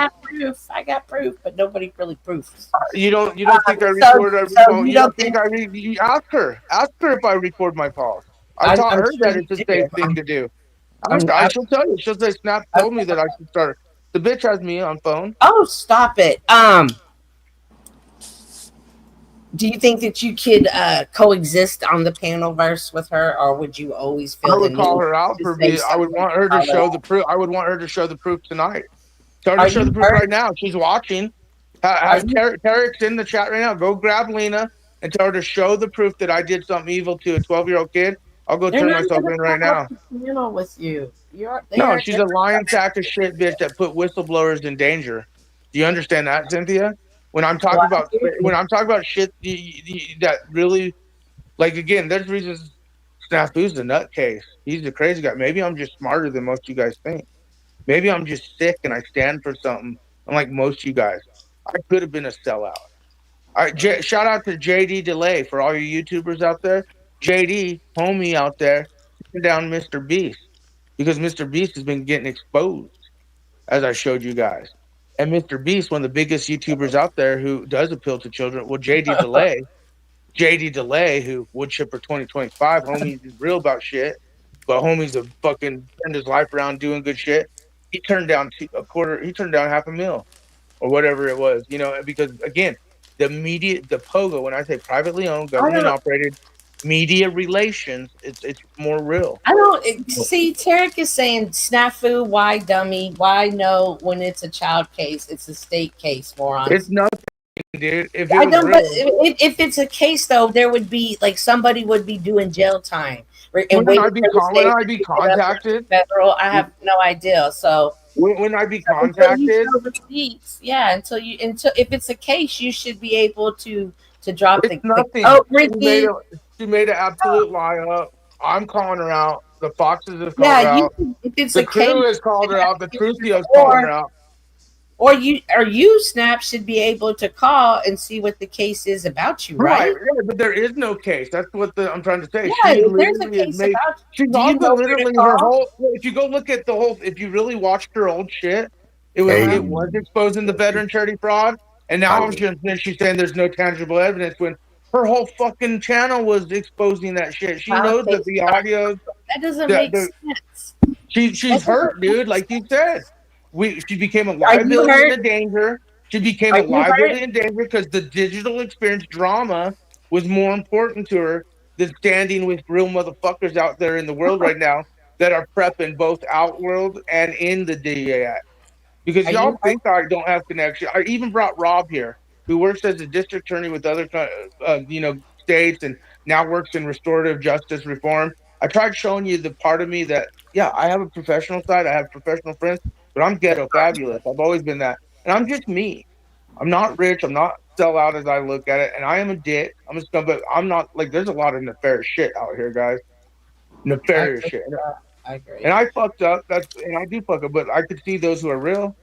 I got proof, but nobody really proves. You don't think I record every phone? You don't think you ask her if I record my calls. I taught her that it's a safe thing to do. She'll tell you. She'll say, Snap told me that I should start. The bitch has me on phone. Oh, stop it. Do you think that you could coexist on the panel verse with her, or would you always feel I would the call need her out to for say me. I would want her to something? show the proof. I would want her to show the proof tonight. Tell her Are to show you the proof hurt? right now. She's watching. Tarek's in the chat right now. Go grab Lena and tell her to show the proof that I did something evil to a 12-year-old kid. I'll go They're turn not myself gonna in right come now. up to communal with you. No, she's a lying sack of shit bitch that put whistleblowers in danger. Do you understand that, Cynthia? When I'm talking about shit that really, like, again, there's reasons Snafu's a nutcase. He's a crazy guy. Maybe I'm just smarter than most of you guys think. Maybe I'm just sick and I stand for something. Unlike most of you guys, I could have been a sellout. All right, shout out to JD Delay for all your YouTubers out there. JD, homie out there, taking down Mr. Beast because Mr. Beast has been getting exposed, as I showed you guys. And Mr. Beast, one of the biggest YouTubers out there who does appeal to children, well, JD Delay, who wood chipper 2025, homie is real about shit, but homie's a fucking turned his life around doing good shit. He turned down he turned down $500,000 or whatever it was, you know, because again, the POGO, when I say privately owned, government operated media relations, it's more real. I don't see. Tarek is saying snafu. Why dummy? Why no? When it's a child case, it's a state case. Morons. It's nothing, dude. If it I was don't. real, But if it's a case though, there would be like somebody would be doing jail time. And when I be contacted, federal. I have no idea. So when I be until contacted, you show receipts, yeah. Until if it's a case, you should be able to drop it's nothing. Oh, Ricky. She made an absolute lie up. I'm calling her out. The Foxes have called her out. If it's The a crew case, has called her out. The Truthio's calling her out. or you Snap should be able to call and see what the case is about you, right? Right, but there is no case. That's what I'm trying to say. Yeah, She if there's a literally has case made. about She's do you also know where to literally her call? whole. If you go look at the whole, if you really watched her old shit, it was exposing the veteran charity fraud, and now she's saying there's no tangible evidence when her whole fucking channel was exposing that shit. She knows that the audio. That doesn't make sense. She's hurt, dude. Like you said, she became a liability and a danger. She became a liability and danger because the digital experience drama was more important to her than standing with real motherfuckers out there in the world right now that are prepping both outworld and in the DEA Act. Because y'all think I don't have connection. I even brought Rob here, who works as a district attorney with other, states and now works in restorative justice reform. I tried showing you the part of me that, yeah, I have a professional side. I have professional friends, but I'm ghetto fabulous. I've always been that. And I'm just me. I'm not rich. I'm not sell out as I look at it. And I am a dick. I'm a scumbag. I'm not like, there's a lot of nefarious shit out here, guys. Nefarious shit. I agree. And I fucked up. And I do fuck up, but I could see those who are real.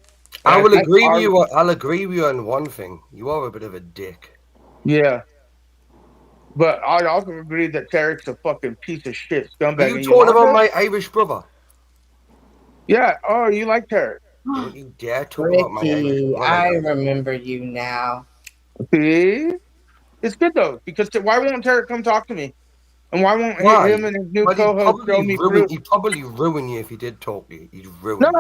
I will agree with you. I'll agree with you on one thing. You are a bit of a dick. Yeah. But I also agree that Tarek's a fucking piece of shit scumbag. Are you talking about my Irish brother? Yeah. Oh, you like Tarek? Don't you dare talk about my Irish Ricky, brother. I remember you now. See? It's good though, because why won't Tarek come talk to me? And why won't him and his new co-host show me through? He'd probably ruin you if he did talk to you. He'd ruin No.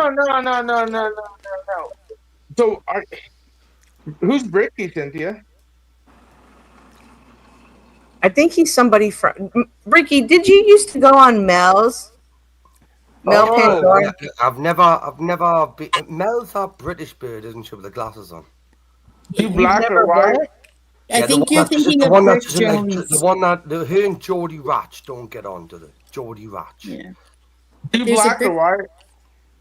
So, who's Ricky, Cynthia? I think he's somebody from Ricky. Did you used to go on Mel's? Mel Pandora? I've never been. Mel's a British bird, isn't she, with the glasses on? You black or white? I think you're thinking of Rick Jones. The one that her and Geordie Ratch don't get on to the Geordie Ratch. Yeah. You black or white?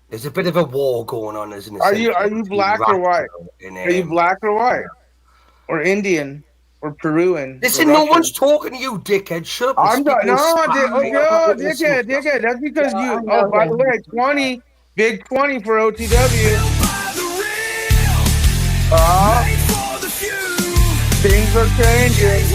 There's a bit of a war going on, isn't it? Are you black or white? Are you black or white? Or Indian? Or Peruvian? Listen, no one's talking to you, dickhead. Shut up. I'm not. No, dickhead. That's because you. Oh, by the way, 20, big 20 for OTW. Things are changing.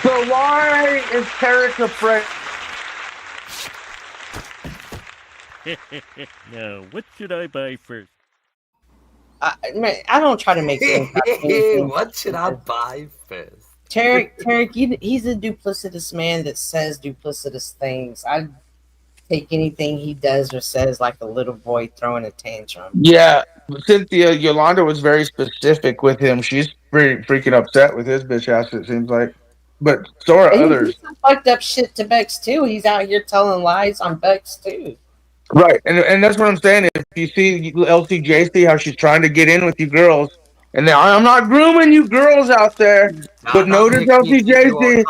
So why is Tarek afraid? Now, what should I buy first? I don't try to make things happen. What should I buy first? Tarek, he's a duplicitous man that says duplicitous things. take anything he does or says like a little boy throwing a tantrum. Yeah, Cynthia Yolanda was very specific with him. She's pretty freaking upset with his bitch ass. It seems like, but so are And he others. did some fucked up shit to Bex too. He's out here telling lies on Bex too. Right, and that's what I'm saying. If you see LCJC, how she's trying to get in with you girls, and then I'm not grooming you girls out there, but notice LCJC,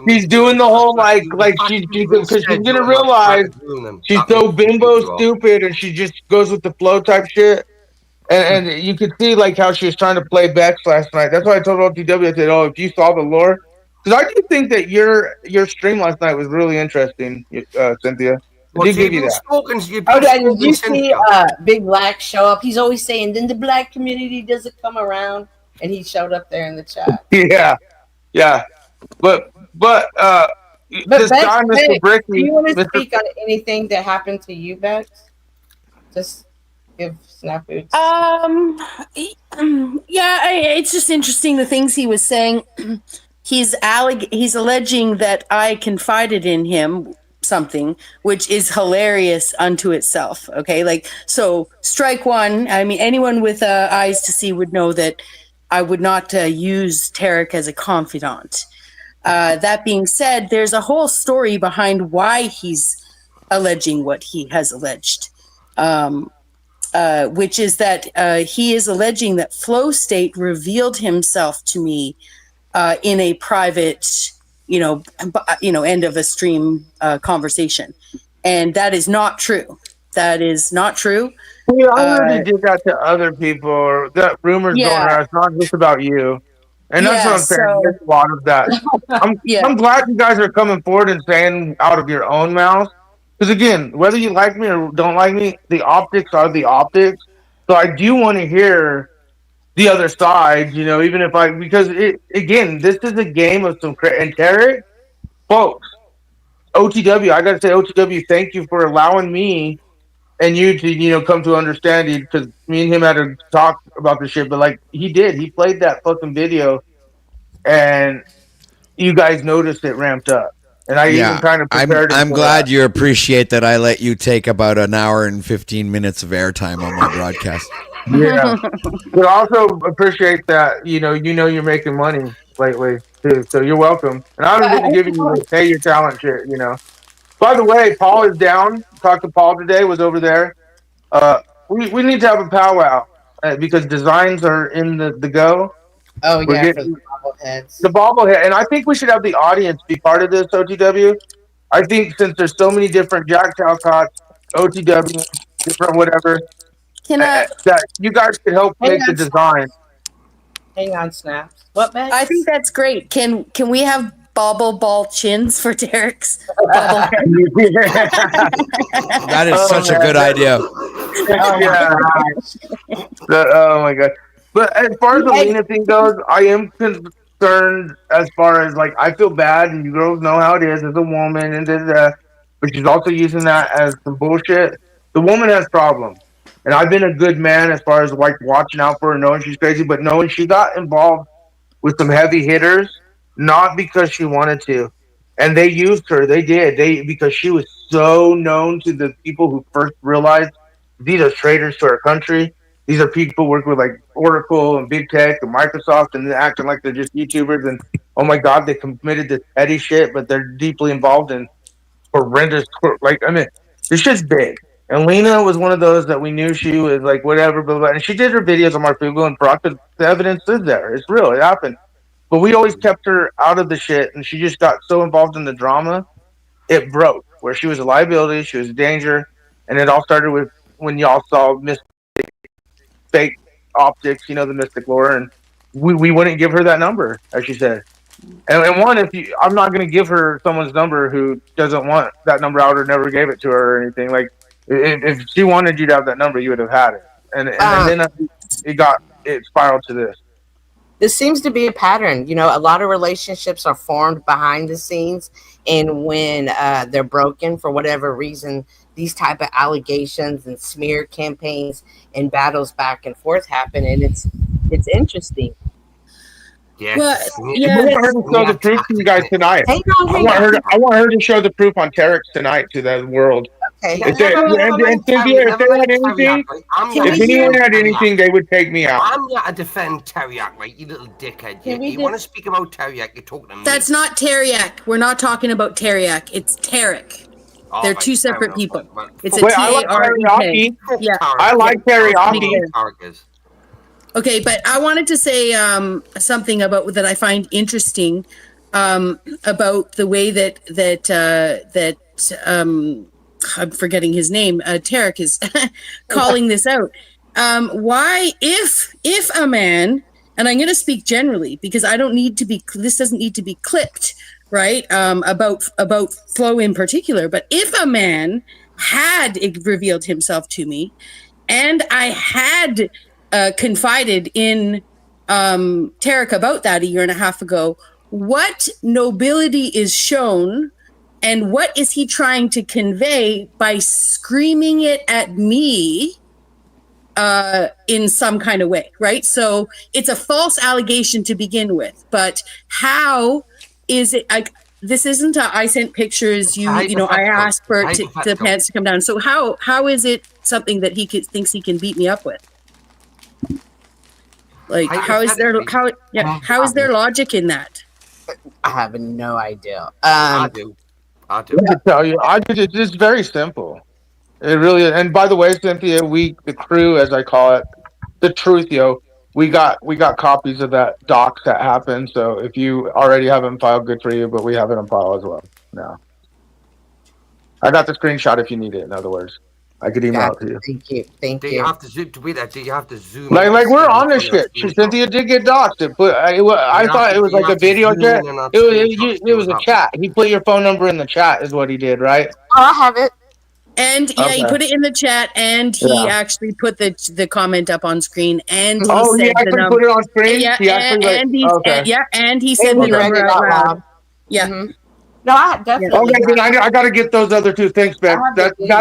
she's doing the whole like she's because she's gonna realize she's so bimbo stupid, and she just goes with the flow type shit. And you could see like how she was trying to play Bex last night. That's why I told LTW, I said, "Oh, if you saw the lore," because I do think that your stream last night was really interesting, Cynthia. I did give you that. Did you see Big Black show up? He's always saying, "Then the black community doesn't come around," and he showed up there in the chat. Yeah, but this Bex, guy, Mr. Bex, Bricky, do you want to Mr. speak on anything that happened to you, Bex? Just give Snafu. It's just interesting the things he was saying. He's alleging that I confided in him something, which is hilarious unto itself. Okay, like, so strike one. I mean, anyone with eyes to see would know that I would not use Tarek as a confidant. That being said, there's a whole story behind why he's alleging what he has alleged, which is that he is alleging that Flow State revealed himself to me in a private, end of a stream conversation, and that is not true. That is not true. I already did that to other people. That rumors going around. It's not just about you, and that's what I'm saying. There's a lot of that. I'm glad you guys are coming forward and saying out of your own mouth. Because again, whether you like me or don't like me, the optics are the optics. So I do want to hear the other side, even if because this is a game of some and Tarek, folks, OTW, I gotta say, OTW, thank you for allowing me and you to, come to understanding, because me and him had to talk about this shit, but like he played that fucking video and you guys noticed it ramped up. And I even kind of prepared. I'm glad you appreciate that I let you take about an hour and 15 minutes of airtime on my broadcast. Yeah, but also appreciate that you're making money lately too. So you're welcome, and I don't get to give you pay your talent shit. By the way, Paul is down. Talked to Paul today. Was over there. We need to have a powwow because designs are in the go. Oh yeah, for the bobbleheads. The bobblehead, and I think we should have the audience be part of this. OTW. I think since there's so many different Jack Talcots, OTW, different whatever. That you guys could help make the design. Hang on, Snaps. What, Bex? I think that's great. Can we have bobble ball chins for Derek's bobble head? That is such a good idea. Oh my god! But as far as the Lena thing goes, I am concerned as far as like I feel bad, and you girls know how it is as a woman, and but she's also using that as some bullshit. The woman has problems. And I've been a good man as far as like watching out for her, knowing she's crazy, but knowing she got involved with some heavy hitters, not because she wanted to. And they used her. They did. Because she was so known to the people who first realized these are traitors to our country. These are people who work with like Oracle and Big Tech and Microsoft, and they're acting like they're just YouTubers. And oh my God, they committed this petty shit, but they're deeply involved in horrendous. This shit's big. And Lena was one of those that we knew she was like whatever, blah, blah, and she did her videos on Marfugo and Brock. The evidence is there; it's real. It happened. But we always kept her out of the shit, and she just got so involved in the drama, it broke. Where she was a liability, she was a danger, and it all started with when y'all saw Mystic fake optics, the Mystic lore, and we wouldn't give her that number, as she said. And one, I'm not going to give her someone's number who doesn't want that number out or never gave it to her or anything like. If she wanted you to have that number, you would have had it. And then it spiraled to this. This seems to be a pattern. A lot of relationships are formed behind the scenes, and when they're broken for whatever reason, these type of allegations and smear campaigns and battles back and forth happen, and it's interesting. Yeah. I want her to show the proof to you guys tonight. I want her to show the proof on Tarek tonight to the world. Okay. If they, and Cynthia, if they had anything, if anyone had anything, they would take me out. I'm not to defend Teriak, right? You little dickhead. You want to speak about Teriak, you're talking to me. That's not Teriak. We're not talking about Teriak. It's Tarek. All They're right, two fair separate enough, people. but It's a Wait, I like T-A-R-E-K. teriyaki. Yeah. I like teriyaki. Okay, but I wanted to say something about that I find interesting about the way that I'm forgetting his name. Tarek is calling this out. Why, if a man, and I'm going to speak generally because I don't need to be. This doesn't need to be clipped, right? About Flo in particular, but if a man had revealed himself to me, and I had confided in Tarek about that a year and a half ago, what nobility is shown and what is he trying to convey by screaming it at me in some kind of way, right? So it's a false allegation to begin with, but how is it? This isn't I sent pictures. You know, I asked for the pants to come down. So how is it something that he thinks he can beat me up with? Like, how is there logic in that? I have no idea. I do. I can tell you, it's just very simple. It really is. And by the way, Cynthia, the crew, as I call it, the truth, we got copies of that docs that happened. So if you already have it in file, good for you. But we have it in file as well. No, I got the screenshot if you need it. In other words, I could email it to you. Thank you. Do you have to zoom to that? Do you have to zoom? Like we're on this shit. Cynthia did get doxed. I thought it was like a video chat. It was a chat. He put your phone number in the chat, is what he did, right? Oh, I have it. And he put it in the chat, and he actually put the comment up on screen, and he said he actually put it on screen. And he said the number out loud. Yeah. Mm-hmm. No, I definitely. Okay, then I got to get those other two things back.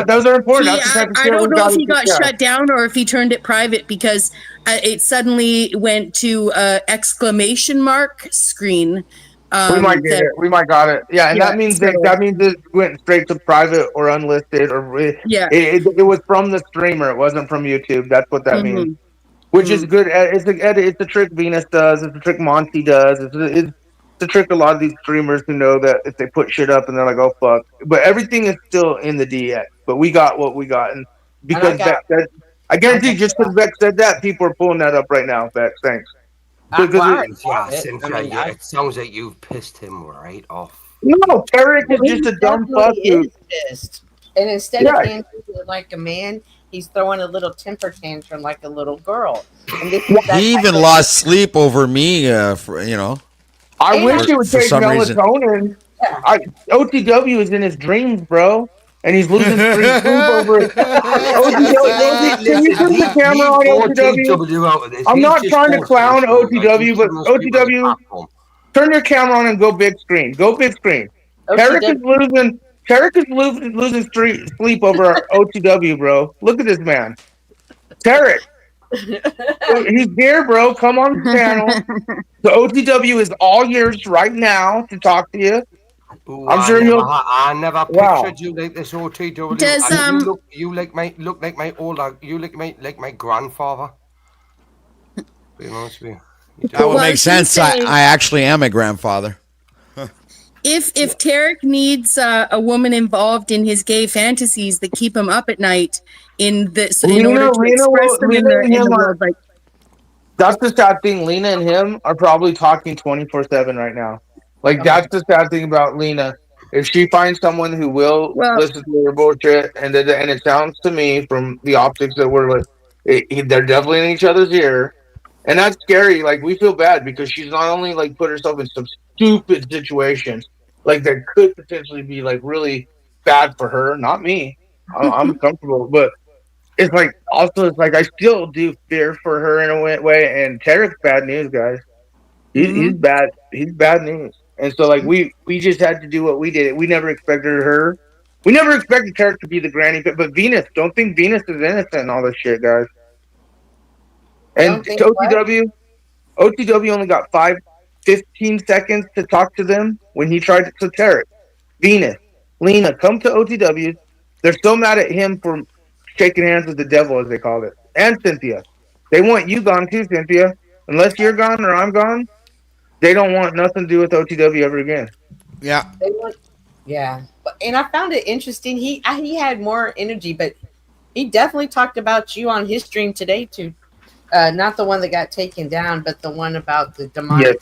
Those are important. I don't know if he got shut down or if he turned it private because it suddenly went to exclamation mark screen. We might get it. We might got it. Yeah, and that means it went straight to private or unlisted, or it was from the streamer. It wasn't from YouTube. That's what that means. Which is good. It's a trick Venus does. It's a trick Monty does. It's a trick a lot of these streamers who know that if they put shit up and they're like, oh fuck, but everything is still in the DX. But we got what we got, and because I guarantee just because Beck said that, people are pulling that up right now. Beck, thanks. It sounds like you've pissed him right off. No, Tarek is just a dumb fuck dude. And instead of being like a man, he's throwing a little temper tantrum like a little girl. And he even lost sleep over me, I wish he would take melatonin. OTW is in his dreams, bro. And he's losing sleep over it. OTW, can you turn the camera on OTW? I'm not trying to clown OTW, but OTW, turn your camera on and go big screen. Go big screen. Tarek is losing sleep over OTW, bro. Look at this man. Tarek. He's here, bro. Come on the channel. The OTW is all yours right now to talk to you. Ooh, I never pictured you like this OTW. Does you look like my grandfather. Be honest with you. That would make sense. I actually am a grandfather. If Tarek needs a woman involved in his gay fantasies that keep him up at night in order to express them in the world, like that's the sad thing. Lena and him are probably talking 24/7 right now. Like that's the sad thing about Lena. If she finds someone who will listen to her bullshit, and it sounds to me from the optics that they're definitely in each other's ear, and that's scary. Like we feel bad because she's not only like put herself in some stupid situations, like that could potentially be like really bad for her. Not me. I'm comfortable, but it's like I still do fear for her in a way. And Tarek's bad news, guys. He's bad. He's bad news. And so like we just had to do what we did. We never expected her. We never expected Tarek to be the granny. But Venus, don't think Venus is innocent in all this shit, guys. And OTW only got 15 seconds to talk to them when he tried to Tarek. Venus, Lena, come to OTW. They're so mad at him for shaking hands with the devil, as they call it, and Cynthia. They want you gone too, Cynthia. Unless you're gone or I'm gone, they don't want nothing to do with OTW ever again. Yeah. Yeah, and I found it interesting. He had more energy, but he definitely talked about you on his stream today too. Not the one that got taken down, but the one about the demonic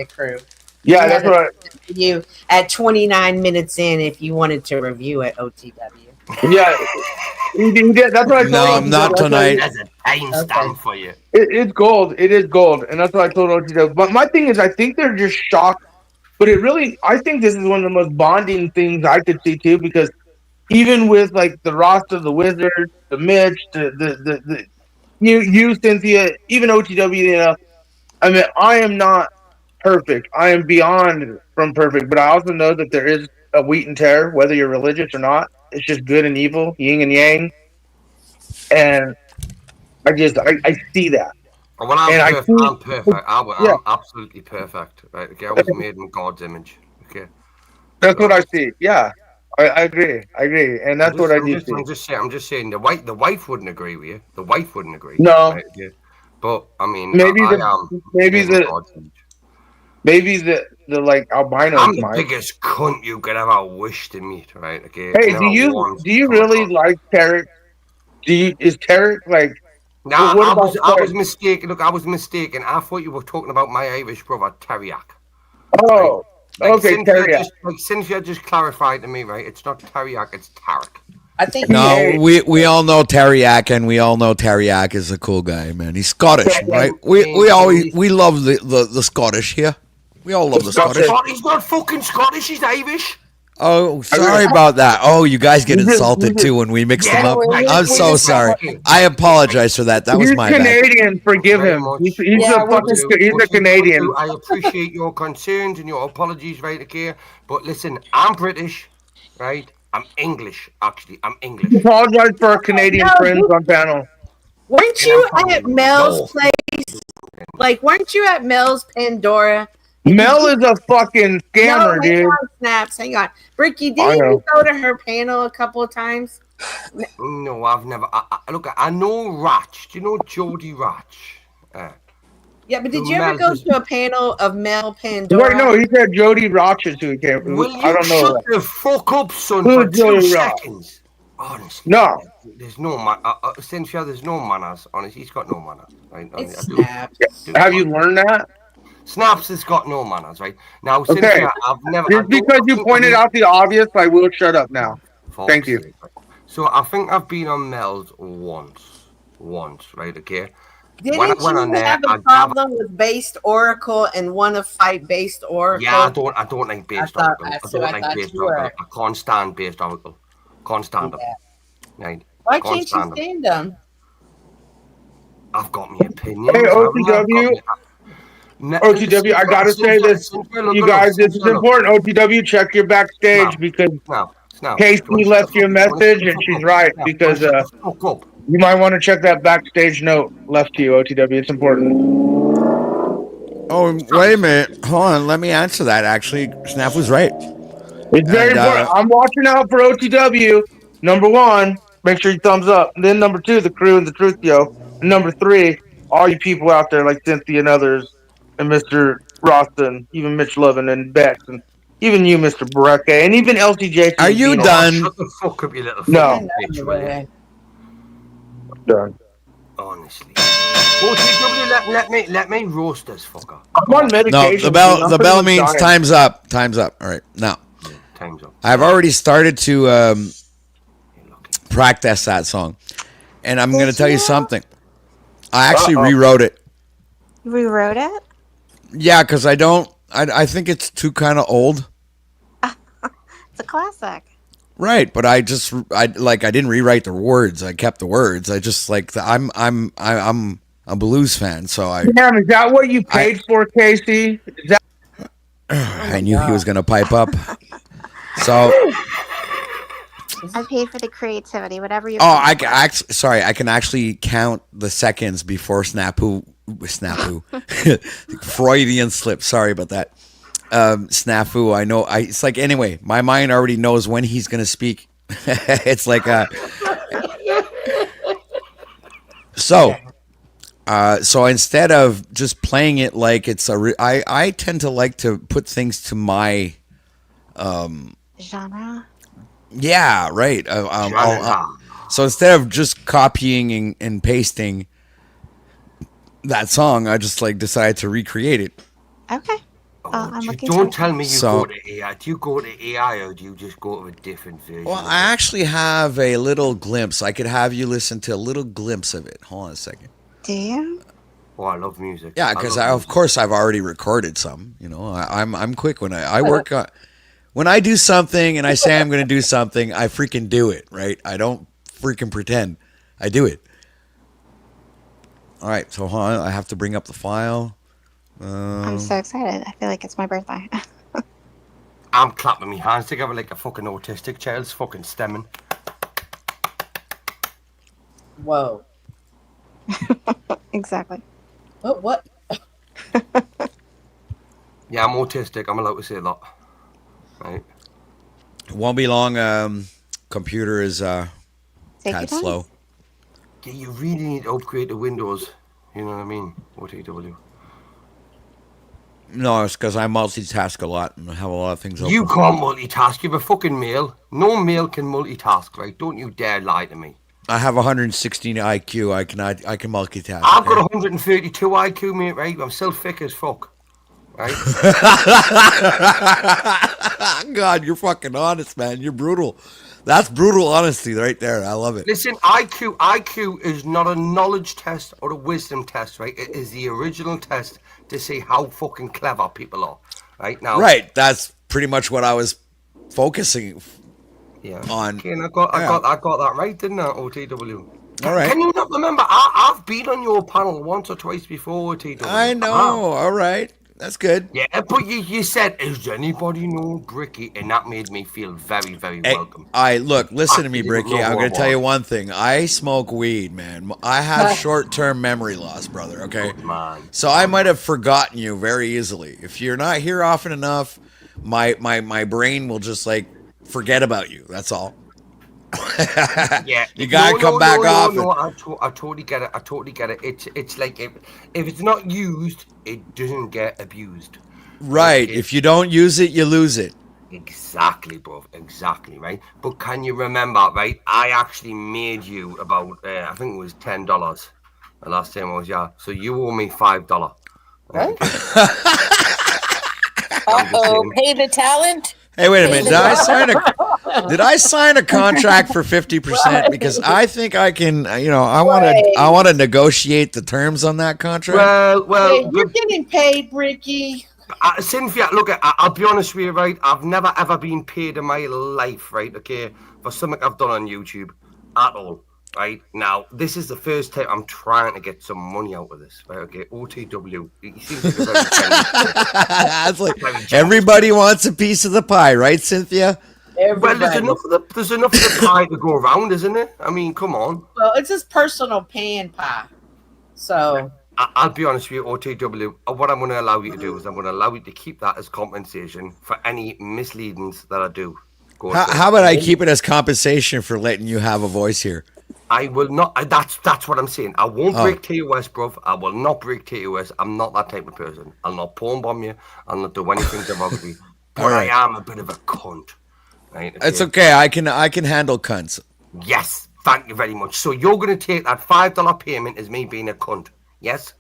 crew. Yeah, He that's had right. You at 29 minutes in, if you wanted to review at OTW. Yeah, he did. That's what I told No, him. I'm not That's what tonight. There's a timestamp for you. It's gold. It is gold, and that's what I told OTW. But my thing is, I think they're just shocked. But I think this is one of the most bonding things I could see too, because even with like the roster, the Wizards, the Mitch, the you Cynthia, even OTW, you know, I mean, I am not perfect. I am beyond from perfect, but I also know that there is a wheat and tear, whether you're religious or not. It's just good and evil, yin and yang, and I see that. And when I'm And I'm perfect. I'm absolutely perfect. Right? Okay, I was made in God's image. Okay. That's what I see. Yeah, I agree. And that's what I do see. I'm just saying the wife wouldn't agree with you. The wife wouldn't agree. No. Right? Yeah. But I mean, Maybe maybe the like albinos I'm the might. biggest cunt you could ever wish to meet. Right? Okay. Hey, do you really like Tarek? Is Tarek like? No, I was mistaken. Look, I was mistaken. I thought you were talking about my Irish brother Teriak. Oh, right? okay, Teriak. Cynthia just clarified to me, right? It's not Teriak, it's Tarek. I think No, we all know Teriak, and we all know Teriak is a cool guy, man. He's Scottish, right? We love the Scottish here. We all love the Scottish. He's not fucking Scottish. He's Irish. Oh, sorry about that. Oh, you guys get insulted too when we mix them up. I'm so sorry. I apologize for that. That was my bad. He's Canadian. Forgive him. He's a Canadian. I appreciate your concerns and your apologies, right, okay? But listen, I'm British, right? I'm English, actually. I'm English. Apologize for our Canadian friends on panel. Weren't you at Mel's place? Like, weren't you at Mel's Pandora? Mel is a fucking scammer, dude. Hang on, Snaps. Hang on. Ricky, didn't you go to her panel a couple of times? No, I've never. Look, I know Ratch. Do you know Jody Ratch? Yeah, but did you ever go to a panel of Mel Pandora? Wait, no, he said Jody Roch is who he came from. I don't know. Shut the fuck up, son, Who's for 2 Jody seconds. Honestly. No. There's no Cynthia, there's no manners. Honestly, he's got no manners. Right? It's Snaps. Have you learned that? Snaps has got no manners, right? Now, Okay. Cynthia, I've never. Just because you pointed out the obvious, I will shut up now. Thank you. So I think I've been on Mel's once, right? Okay. Didn't you have a problem with based Oracle and want to fight based Oracle? Yeah, I don't like based Oracle. I don't like based you were. Oracle. I can't stand based Oracle. Can't stand them. Right? Why Can't can't you stand them? I've got my opinion. Hey, OTW, I gotta say this. You guys, this is important. OTW, check your backstage because Casey left you a message and she's right because you might want to check that backstage note left to you, OTW. It's important. Oh, wait a minute. Hold on. Let me answer that. Actually, Snap was right. It's very important. I'm watching out for OTW. Number 1, make sure you thumbs up. And then number 2, the crew and the Truth Yo. And number 3, all you people out there like Cynthia and others, and Mr. Roston, even Mitch Lovin and Bex, and even you, Mr. Brecke, and even LTJ. Are you done? Shut the fuck up, you little No. bitch, will you? Done. Honestly. OTW, let me roast this fucker. I'm on medication. No, the bell means time's up. Time's up. All right, now. Time's up. I've already started to practice that song, and I'm going to tell you something. I actually rewrote it. You rewrote it? Yeah, because I think it's too kind of old. It's a classic. Right, but I didn't rewrite the words. I kept the words. I just I'm a blues fan, so Damn, is that what you paid for, Casey? Is that? I knew he was going to pipe up. So I paid for the creativity, whatever you. Oh, I can actually count the seconds before Snafu, Freudian slip. Sorry about that. Snafu. I know. It's like anyway. My mind already knows when he's gonna speak. It's like a so. So instead of just playing it like it's I tend to like to put things to my Genre. yeah, right. So instead of just copying and pasting that song, I just like decided to recreate it. Okay. I'm You looking. don't tell me you So- go to AI. Do you go to AI or do you just go to a different version? Well, of I it? actually have a little glimpse. I could have you listen to a little glimpse of it. Hold on a second. Do you? Oh, I love music. Yeah, because love of music. course I've already recorded some. You know, I'm quick when I work on when I do something and I say I'm going to do something, I freaking do it. Right? I don't freaking pretend. I do it. All right, so hold on. I have to bring up the file. I'm so excited. I feel like it's my birthday. I'm clapping my hands together like a fucking autistic child's fucking stemming. Whoa. Exactly. What? Yeah, I'm autistic. I'm allowed to say that. Right. It won't be long. Computer is Take your tad time. slow. Yeah, you really need to upgrade the Windows. You know what I mean? OTW. No, it's because I multitask a lot and I have a lot of things open. You can't multitask. You're a fucking male. No male can multitask, right? Don't you dare lie to me. I have 116 IQ. I can multitask. I've okay? got 132 IQ, mate, right? I'm still thick as fuck. Right? God, you're fucking honest, man. You're brutal. That's brutal honesty right there. I love it. Listen, IQ is not a knowledge test or a wisdom test, right? It is the original test to see how fucking clever people are, right? Now, Right. That's pretty much what I was focusing yeah. on. Okay, and I got that right, didn't I? OTW. All right. Can you not remember? I've been on your panel once or twice before, OTW. I know. All right. That's good. Yeah, but you said, "Does anybody know Bricky?" And that made me feel very, very Hey, welcome. look, listen to me, Actually, Bricky. no, I'm going no, to tell you no. one thing. I smoke weed, man. I have short-term memory loss, brother. Okay. Man. So I might have forgotten you very easily. If you're not here often enough, my brain will just like forget about you. That's all. Yeah, You gotta come back off. No, I totally get it. I totally get it. It's like if it's not used, it doesn't get abused. Right. Okay. If you don't use it, you lose it. Exactly, bro. Exactly, right. But can you remember, right? I actually made you about I think it was $10 the last time I was here. So you owe me $5. Right? Uh-oh, pay the talent. Hey, wait a minute. Did I sign a contract for 50%? Because I think I can. I want to negotiate the terms on that contract. Well, Hey, you're getting paid, Ricky. Cynthia, look, I'll be honest with you, right? I've never ever been paid in my life, right? Okay, for something I've done on YouTube at all, right? Now, this is the first time I'm trying to get some money out of this, right? Okay, OTW. He seems like a very That's like everybody wants a piece of the pie, right, Cynthia? well, there's enough of the pie to go around, isn't it? I mean, come on. Well, it's his personal pan pie. So I'll be honest with you, OTW. What I'm going to allow you to do is I'm going to allow you to keep that as compensation for any misleadings that I do. How about I keep it as compensation for letting you have a voice here? I will not. That's what I'm saying. I won't break TOS, bruv. I will not break TOS. I'm not that type of person. I'll not porn bomb you. I'll not do anything derogatory. But All right. I am a bit of a cunt. Right? It's okay. I can handle cunts. Yes. Thank you very much. So you're going to take that $5 payment as me being a cunt. Yes.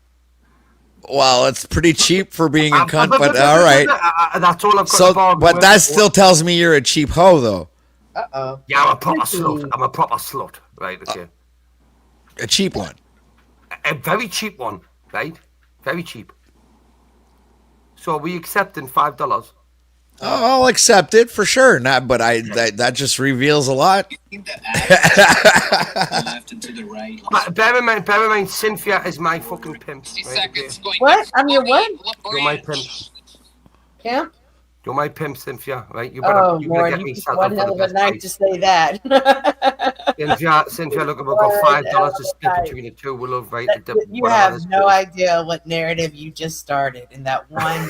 Well, it's pretty cheap for being a cunt, but all right. That's all I've got. So, to bargain but with. that still tells me you're a cheap hoe, though. uh-oh. Yeah, I'm a proper slut. I'm a proper slut. Right. Okay. A cheap one. A very cheap one. Right. Very cheap. So are we accepting $5? Oh, I'll accept it for sure. Not, but that just reveals a lot. But bear in mind, Cynthia is my fucking pimp. Right, okay? What? I'm your what? You're my pimp. Camp? You're my pimp, Cynthia. Right? You Oh, better Lord, get you me picked set one up hell for of the a best night price. to say that. Cynthia, look, we've got $5 to split between the two. We'll love, right? You have no idea what narrative you just started in that one.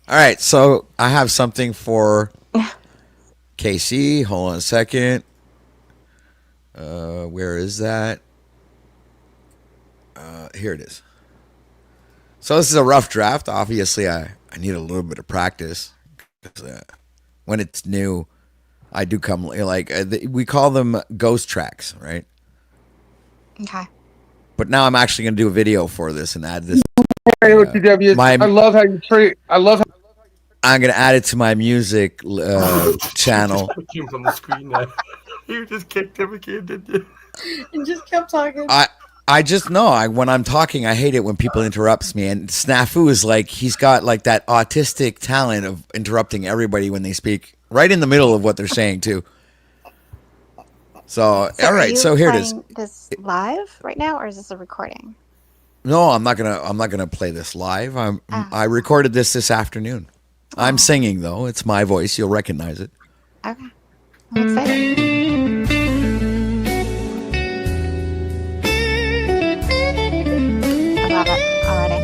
All right, so I have something for KC, hold on a second. Where is that? Here it is. So this is a rough draft. Obviously, I need a little bit of practice. 'Cause, when it's new, I do come like we call them ghost tracks, right? Okay. But now I'm actually going to do a video for this and add this. Hey, OTW, My- I love how you treat. I love how I'm going to add it to my music channel. Kicked him from the screen there. You just kicked him again, didn't you? And just kept talking. I just know when I'm talking, I hate it when people interrupts me. And Snafu is like, he's got like that autistic talent of interrupting everybody when they speak right in the middle of what they're saying too. So all are right, you so here it is. playing this live right now, or is this a recording? No, I'm not gonna play this live. Oh. I recorded this afternoon. I'm singing though. It's my voice. You'll recognize it. Okay. I'm excited. I love it already.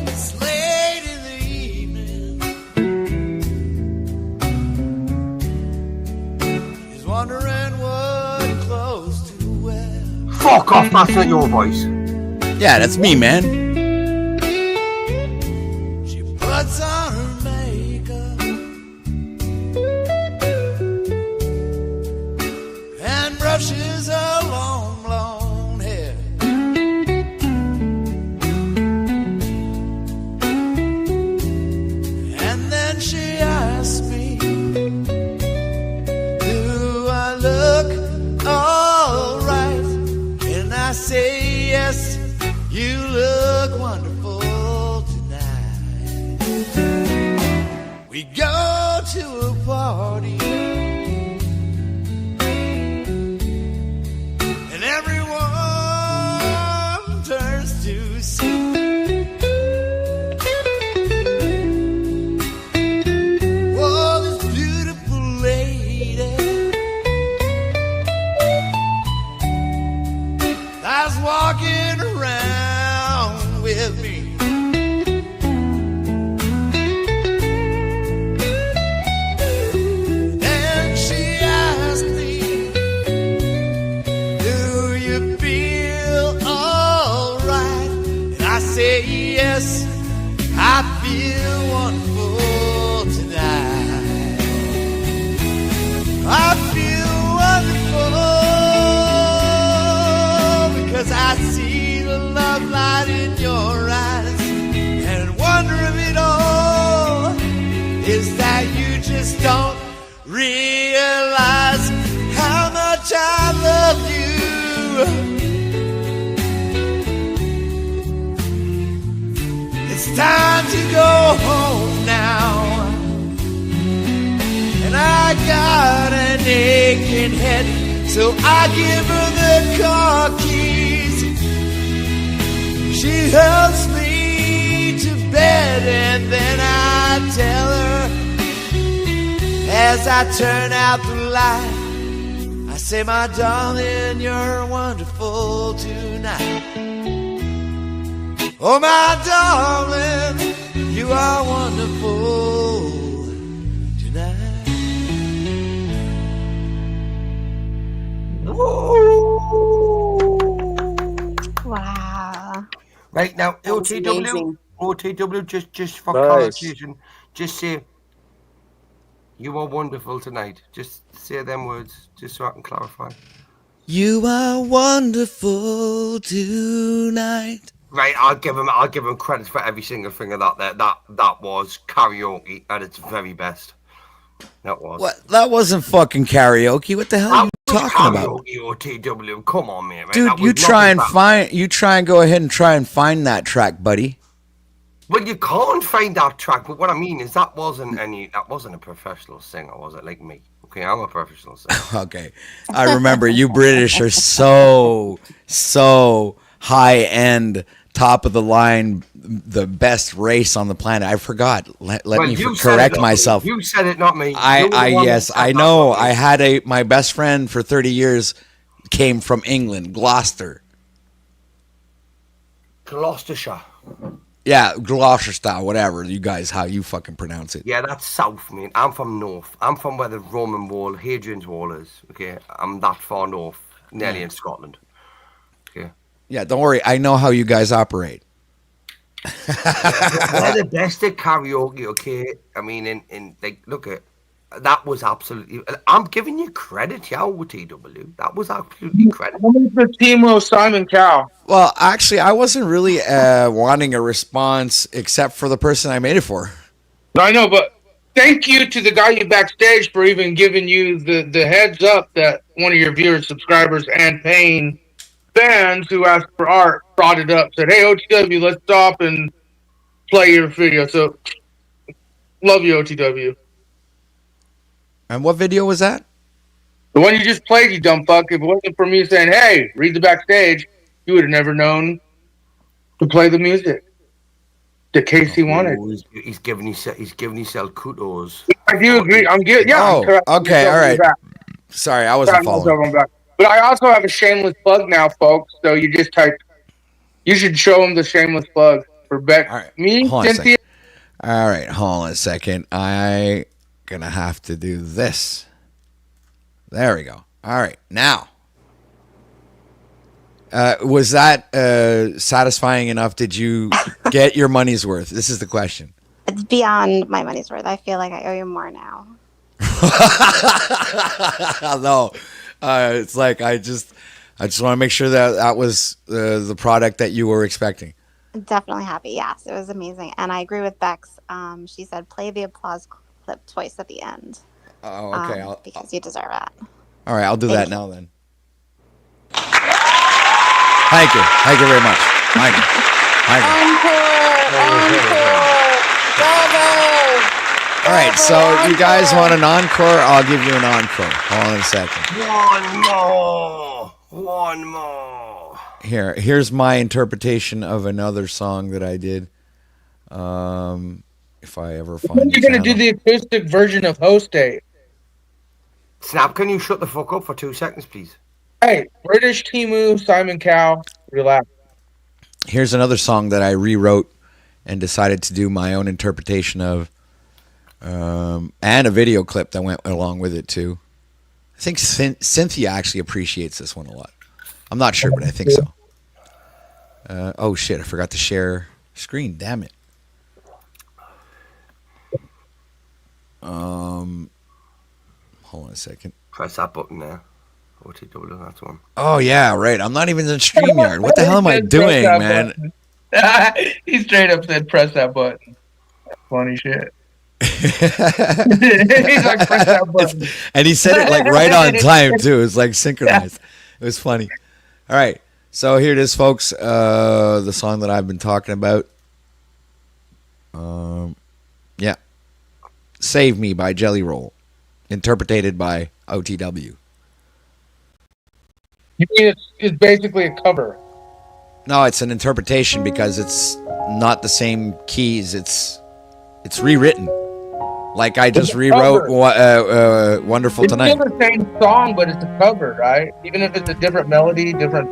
It's late in the evening. He's wondering what clothes to wear. Fuck off, that's not your voice. Yeah, that's me, man. She puts on her makeup and brushes her long blonde hair. And then she asks me, do I look all right? And I say yes, you look wonderful tonight. We go to a party and everyone turns to see oh, this beautiful lady that's walking around with me. And she asked me, do you feel alright? And I say yes, I feel wonderful tonight. I feel wonderful because I see the love light in your eyes, and wonder of it all is that you just don't realize how much I love you. It's time to go home now, and I got an aching head, so I give her the car keys. She helps me to bed, and then I tell her as I turn out the light, I say, my darling, you're wonderful tonight. Oh, my darling, you are wonderful tonight. Wow. Right now, That was amazing. OTW, just for Nice. clarification, just say, you are wonderful tonight. Just say them words, just so I can clarify. You are wonderful tonight. Right, I'll give him credit for every single thing of that. That was karaoke at its very best. That was. What? That wasn't fucking karaoke. What the hell are you That was talking about? karaoke, OTW. Come on, man. Dude, That you was try and nothing go ahead and try and find that track, buddy. Well, you can't find that track, but what I mean is that wasn't a professional singer, was it? Like me. Okay, I'm a professional singer. Okay. I remember you British are so high end, top of the line, the best race on the planet. I forgot. Let Well, me you said it, correct not me. myself. You said it, not me. You're the I one that yes, said I that, know. not me. I had my best friend for 30 years came from England, Gloucester. Gloucestershire. Yeah, Gloucestershire, whatever you guys, how you fucking pronounce it. Yeah, that's south, mate. I'm from north. I'm from where the Roman Wall, Hadrian's Wall is. Okay, I'm that far north, nearly in Scotland. Okay. Yeah, don't worry. I know how you guys operate. They're the best at karaoke, okay? I mean, in like, look at that was absolutely. I'm giving you credit, yeah, OTW. That was absolutely credit. The team of Simon Cowell. Well, actually, I wasn't really wanting a response except for the person I made it for. I know, but thank you to the guy you backstage for even giving you the heads up that one of your viewers, subscribers, and paying fans who asked for art brought it up, said, hey, OTW, let's stop and play your video. So, love you, OTW. And what video was that? The one you just played, you dumb fuck. If it wasn't for me saying, hey, read the backstage, you would have never known to play the music that Casey wanted. He's giving himself kudos. I do agree. I'm good. Yeah. Oh, I'm correct. okay, all right. Sorry, I wasn't following. But I also have a shameless plug now, folks. So you just type. You should show them the shameless plug for Beck. All right. Me, Hold on a Cynthia. All right, hold on a second. I gonna have to do this. There we go. All right, now. Was that satisfying enough? Did you get your money's worth? This is the question. It's beyond my money's worth. I feel like I owe you more now. No, it's like I just want to make sure that that was the product that you were expecting. Definitely happy. Yes, it was amazing. And I agree with Bex. She said play the applause clip twice at the end. Oh, okay. Because you deserve it. All right, I'll do Thank that you. now then. Thank you. Thank you very much. Thank you. Thank you. All right, so you guys want an encore? I'll give you an encore. Hold on a second. One more. Here's my interpretation of another song that I did. If I ever find When are you the going to do channel. the acoustic version of Host Day? Snap, can you shut the fuck up for 2 seconds, please? Hey, British Timu, Simon Cowell, relax. Here's another song that I rewrote and decided to do my own interpretation of, and a video clip that went along with it too. I think Cynthia actually appreciates this one a lot. I'm not sure, but I think so. Oh shit! I forgot to share screen. Damn it. Hold on a second. Press that button there. OTW, that's one. Oh yeah, right. I'm not even in StreamYard. What the hell am I doing, man? He straight up said, "Press that button." Funny shit. He's like, "Press that button," And he said it like right on time too. It was like synchronized. It was funny. All right, so here it is, folks. The song that I've been talking about. Yeah, "Save Me" by Jelly Roll, interpreted by OTW. You mean it's basically a cover? No, it's an interpretation because it's not the same keys. It's rewritten. Like I just rewrote "Wonderful It's Tonight." still the same song, but it's a cover, right? Even if it's a different melody, different.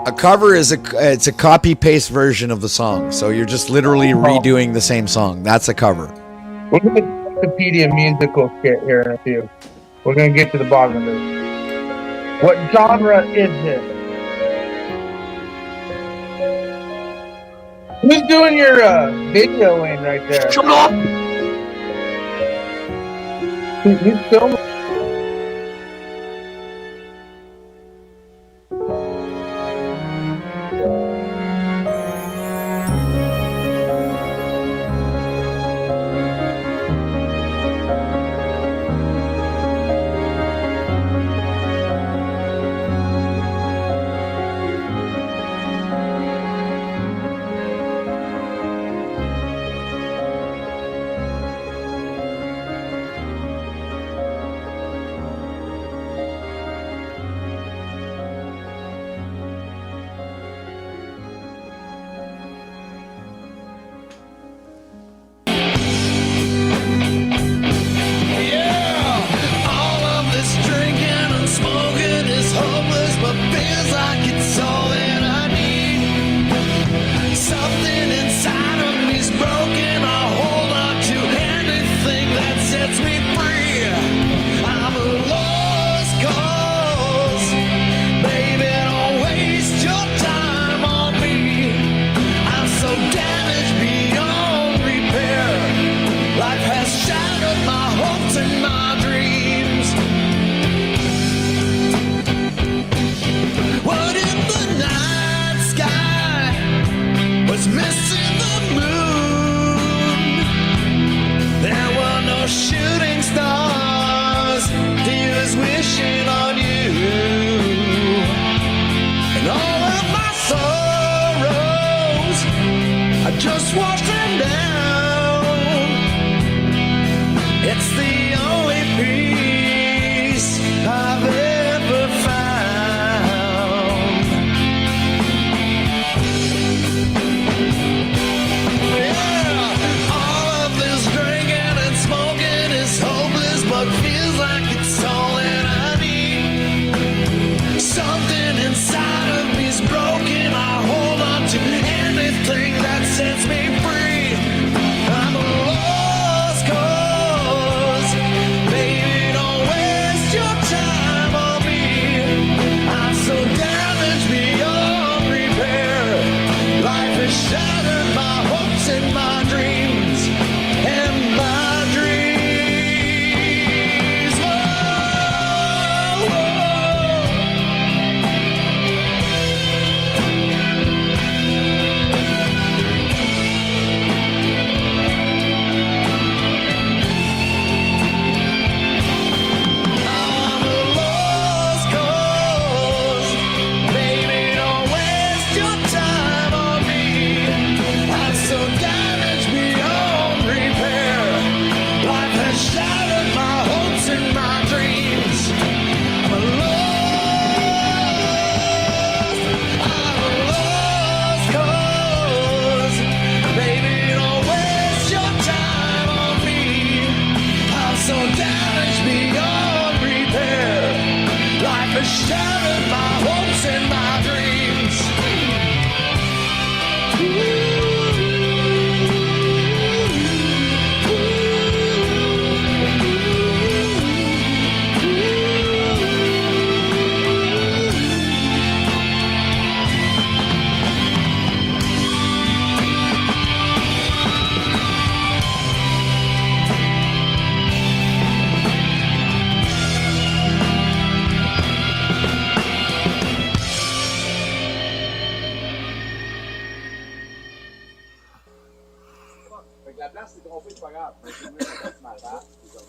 A cover is it's a copy paste version of the song. So you're just literally redoing the same song. That's a cover. We'll look at Wikipedia musical skit here in a few. We're gonna get to the bottom of this. What genre is this? Who's doing your videoing right there? Shut up! Who's filming?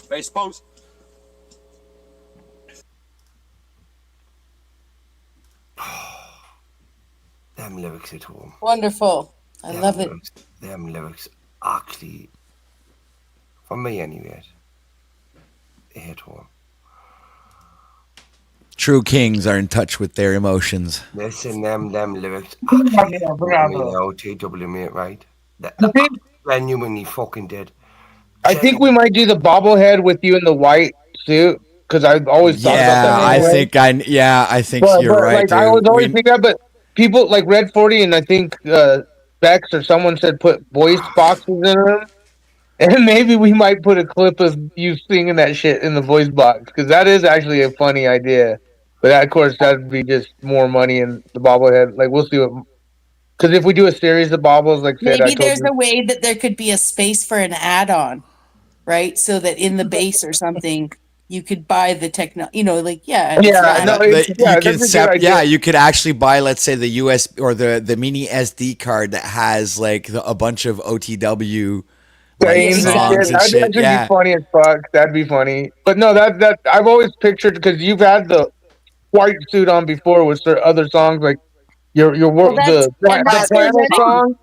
Base post. Them lyrics at home. Wonderful. I Them love it. lyrics, them lyrics actually, for me anyway, they hit home. True kings are in touch with their emotions. Listen, them lyrics actually OTW, mate, right? That genuinely fucking did. I think we might do the bobblehead with you in the white suit because I've always thought about that. I think you're but, right. Like, I was always thinking that, but people like Red 40 and I think Bex or someone said put voice boxes in them, and maybe we might put a clip of you singing that shit in the voice box because that is actually a funny idea. But that, of course, that'd be just more money in the bobblehead. Like we'll see what. Because if we do a series of bobbles, like Maybe there's a way that there could be a space for an add-on, right? So that in the base or something, you could buy the techno. You know, like you could actually buy, let's say, the US or the mini SD card that has like a bunch of OTW songs and shit. That'd be funny as fuck. That'd be funny. But no, that I've always pictured because you've had the white suit on before with other songs like your the Planet song.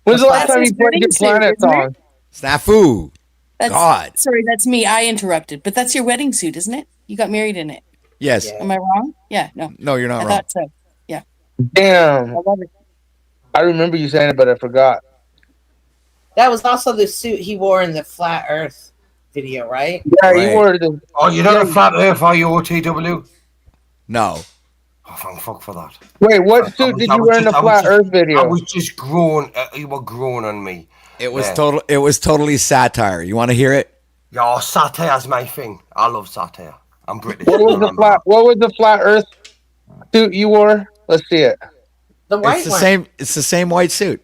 When's the last time you played your Planet song? Snafu. God. Sorry, that's me. I interrupted. But that's your wedding suit, isn't it? You got married in it. Yes. Am I wrong? Yeah. No. No, you're not I wrong. thought so. Yeah. Damn. I love it. I remember you saying it, but I forgot. That was also the suit he wore in the Flat Earth video, right? Yeah, you wore the. Oh, you're not a Flat Earth, are you, OTW? No. Oh, thank fuck for that. Wait, what suit did you wear in the Flat Earth video? I was just grown. You were grown on me. It was It was totally satire. You want to hear it? Yeah, satire's my thing. I love satire. I'm British. What was the Flat Earth suit you wore? Let's see it. The white It's the one. same. It's the same white suit.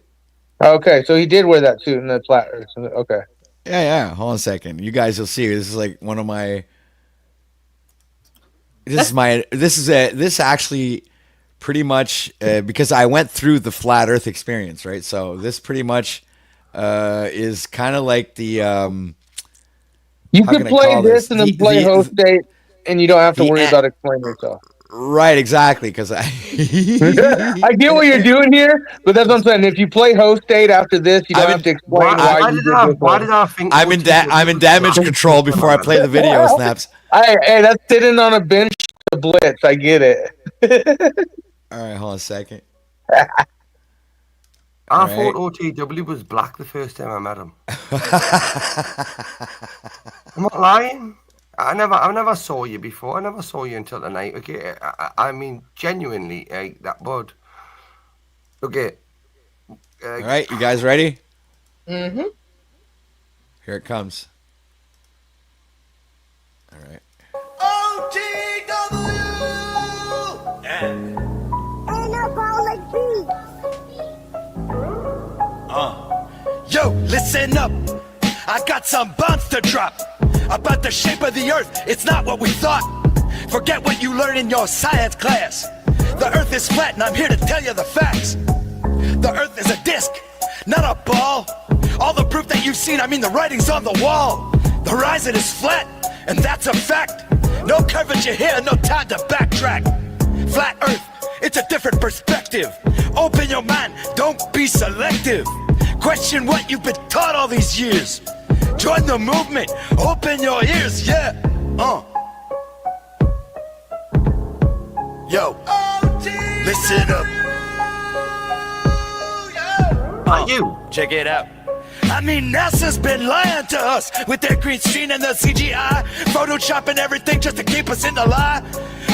Okay, so he did wear that suit in the Flat Earth. Okay. Yeah. Hold on a second. You guys will see. This is like one of my. This actually pretty much because I went through the Flat Earth experience, right? So this pretty much is kind of like the. You can play this and then play host state, and you don't have to worry about explaining yourself. Right, exactly. Because I get what you're doing here, but that's what I'm saying. If you play host state after this, you don't have to explain why did I think I'm in damage control before I play the video, Snaps. Hey, that's sitting on a bench to blitz. I get it. All right, hold on a second. I thought OTW was black the first time I met him. I'm not lying. I never saw you before. I never saw you until tonight. Okay, I mean genuinely, that bud. Okay. All right, you guys ready? Mm-hmm. Here it comes. All right. OTW! Yo, listen up. I got some bombs to drop about the shape of the earth. It's not what we thought. Forget what you learned in your science class. The earth is flat and I'm here to tell you the facts. The earth is a disc, not a ball. All the proof that you've seen, I mean the writing's on the wall. The horizon is flat, and that's a fact. No curvature here, no time to backtrack. Flat earth, it's a different perspective. Open your mind, don't be selective. Question what you've been taught all these years. Join the movement, open your ears, yeah. Yo, listen up. You check it out. I mean, NASA's been lying to us with their green screen and the CGI, photoshopping everything just to keep us in the lie.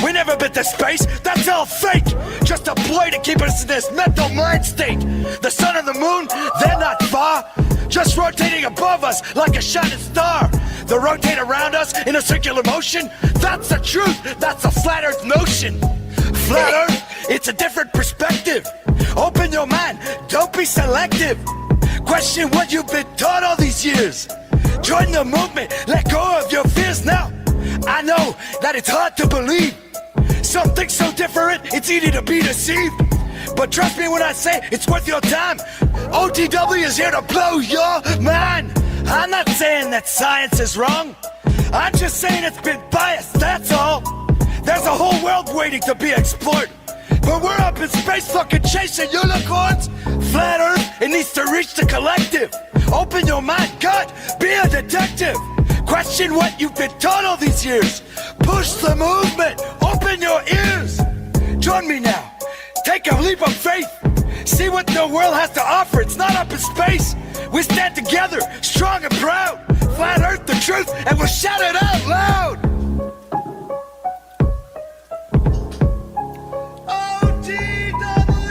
We never been to space, that's all fake. Just a ploy to keep us in this mental mind state. The sun and the moon, they're not far, just rotating above us like a shining star. They rotate around us in a circular motion. That's the truth, that's a flat earth notion. Flat earth, it's a different perspective. Open your mind, don't be selective. Question what you've been taught all these years. Join the movement, let go of your fears now. I know that it's hard to believe. Something so different, it's easy to be deceived. But trust me when I say it's worth your time. OTW is here to blow your mind. I'm not saying that science is wrong. I'm just saying it's been biased, that's all. There's a whole world waiting to be explored. But we're up in space fucking chasing unicorns. Flat Earth, it needs to reach the collective. Open your mind, God, be a detective. Question what you've been taught all these years. Push the movement, open your ears. Join me now, take a leap of faith. See what the world has to offer, it's not up in space. We stand together, strong and proud. Flat Earth, the truth, and we'll shout it out loud.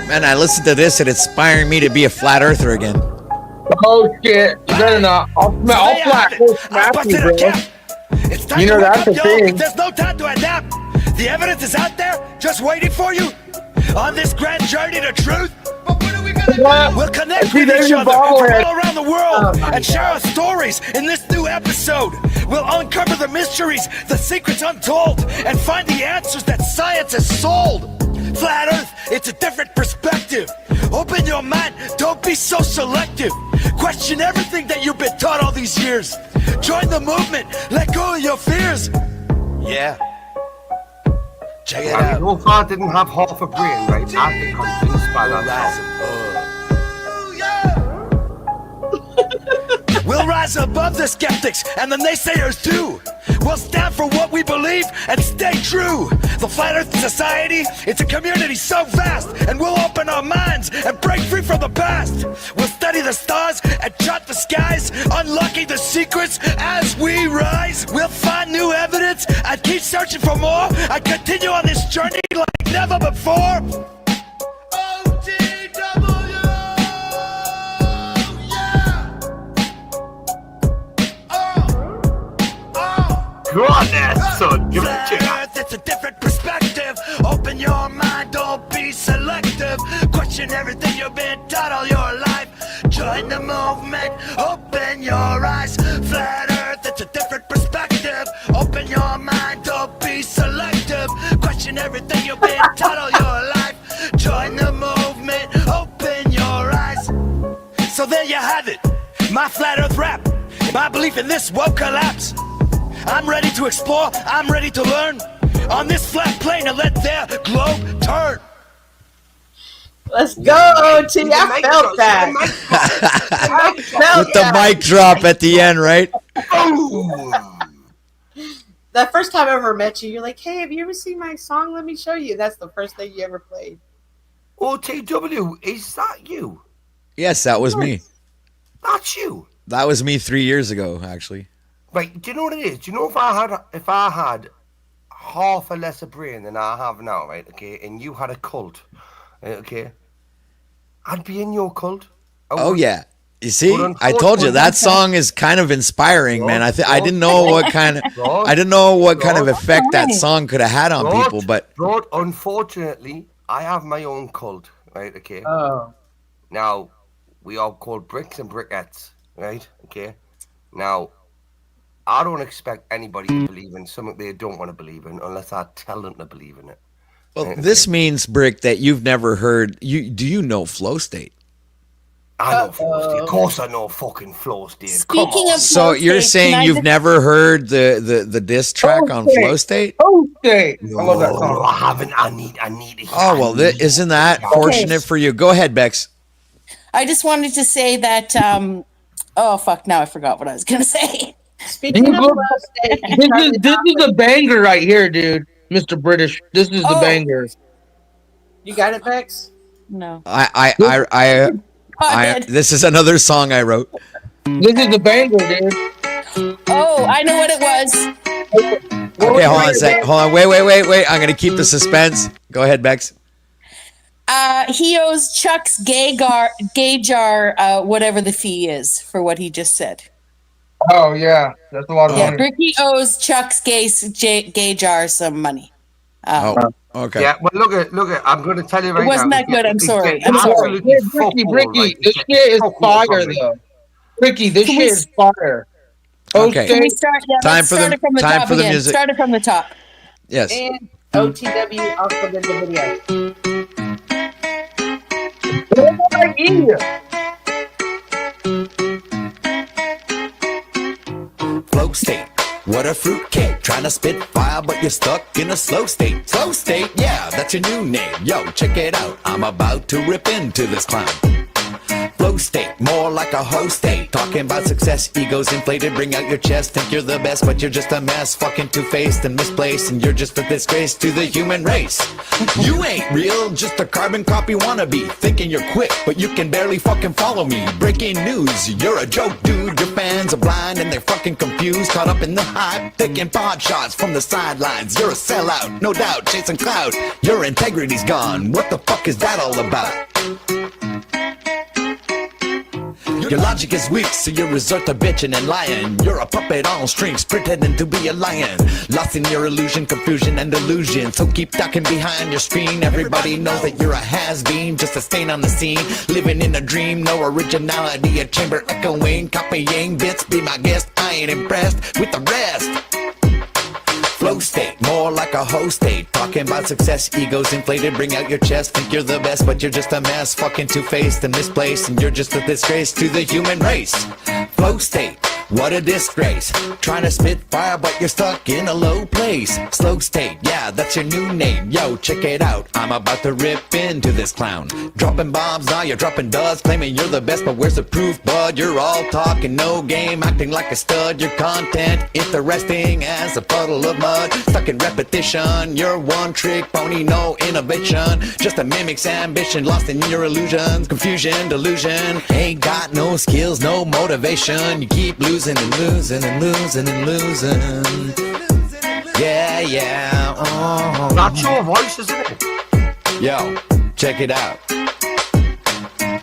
Man, I listened to this and it's inspiring me to be a flat earther again. Oh shit! You better not. I'll flat smash you, bro. It's time You know to wake that's up, the yo. thing. There's no time to adapt. The evidence is out there, just waiting for you. On this grand journey to truth. But what are we gonna do? We'll connect with each other from all around the world and share our stories in this new episode. We'll uncover the mysteries, the secrets untold, and find the answers that science has sold. Flat Earth, it's a different perspective. Open your mind, don't be so selective. Question everything that you've been taught all these years. Join the movement, let go of your fears. Yeah. Check it out. Your father didn't have half a brain, right? I think I'm convinced by that. We'll rise above the skeptics and the naysayers too. We'll stand for what we believe and stay true. The Flat Earth Society, it's a community so vast, and we'll open our minds and break free from the past. We'll study the stars and chart the skies, unlocking the secrets as we rise. We'll find new evidence and keep searching for more. I continue on this journey like never before. Go on there, son. Give it a Flat check. Earth, it's a different perspective. Open your mind, don't be selective. Question everything you've been taught all your life. Join the movement, open your eyes. Flat Earth, it's a different perspective. Open your mind, don't be selective. Question everything you've been taught all your life. Join the movement, open your eyes. So there you have it, my Flat Earth rap. My belief in this won't collapse. I'm ready to explore, I'm ready to learn. On this flat plane and let their globe turn. Let's go, T. I felt that. I felt With the mic drop at the end, right? The first time I ever met you, you're like, hey, have you ever seen my song? Let me show you. That's the first thing you ever played. OTW, is that you? Yes, that was me. That's you. That was me 3 years ago, actually. Right, do you know what it is? Do you know if I had half a lesser brain than I have now, right? Okay, and you had a cult, okay, I'd be in your cult. Oh yeah, you see, I told you that song is kind of inspiring, man. I didn't know what kind of effect that song could have had on people, but unfortunately, I have my own cult, right? Okay. Oh. Now we are called Bricks and Brickettes, right? Okay. Now, I don't expect anybody to believe in something they don't want to believe in unless I tell them to believe in it. well, this means, Brick, that you've never heard. Do you know Flow State? I know Flow State. Of course I know fucking Flow State. Speaking of So you're saying you've never heard the diss track on Flow State? Oh shit! I love that No, song. I haven't. I need to Oh well, isn't that fortunate for you? Go ahead, Bex. I just wanted to say that. Oh fuck! Now I forgot what I was gonna say. Speaking of Flow State, This is a banger right here, dude. Mr. British. This is the banger. you got it, Bex? No. This is another song I wrote. This is the banger, dude. Oh, I know what it was. Okay, hold on a sec. Hold on. Wait. I'm gonna keep the suspense. Go ahead, Bex. He owes Chuck's gay jar, whatever the fee is for what he just said. Oh yeah, that's a lot of money. Ricky owes Chuck's gay jar some money. Okay. Yeah, well, look at. I'm going to tell you right now. It wasn't that good. I'm sorry. Ricky, this shit is fire, though. Ricky, this shit is fire. Okay. Can we start? Yeah, Time let's for start the- it from the time top for the again. music. Start it from the top. Yes. And OTW also did the video. state. What a fruitcake, trying to spit fire, but you're stuck in a slow state. Slow state, yeah, that's your new name. Yo, check it out, I'm about to rip into this clown. Flow state, more like a host state. Talking about success, egos inflated, bring out your chest. Think you're the best, but you're just a mess. Fucking two-faced and misplaced, and you're just a disgrace to the human race. You ain't real, just a carbon copy wannabe. Thinking you're quick, but you can barely fucking follow me. Breaking news, you're a joke, dude. Your fans are blind and they're fucking confused. Caught up in the hype, taking pod shots from the sidelines. You're a sellout, no doubt, chasing clout. Your integrity's gone, what the fuck is that all about? Your logic is weak, so you resort to bitching and lying. You're a puppet on strings, pretending to be a lion. Lost in your illusion, confusion, and delusion. So keep ducking behind your screen. Everybody knows that you're a has-been, just a stain on the scene. Living in a dream, no originality, a chamber echoing, copying bits. Be my guest, I ain't impressed with the rest. Flow state, more like a host state. Talking about success, egos inflated, bring out your chest. Think you're the best, but you're just a mess. Fucking two-faced and misplaced, and you're just a disgrace to the human race. Flow state, what a disgrace. Trying to spit fire, but you're stuck in a low place. Slow state, yeah, that's your new name. Yo, check it out, I'm about to rip into this clown. Dropping bombs, now you're dropping duds. Claiming you're the best, but where's the proof, bud? You're all talking, no game, acting like a stud. Your content, interesting as a puddle of mud. Stuck in repetition, you're one trick pony, no innovation. Just a mimic's ambition, lost in your illusions. Confusion, delusion, ain't got no skills, no motivation. You keep losing and losing and losing and losing. Yeah, yeah, oh. That's your voice, isn't it? Yo, check it out.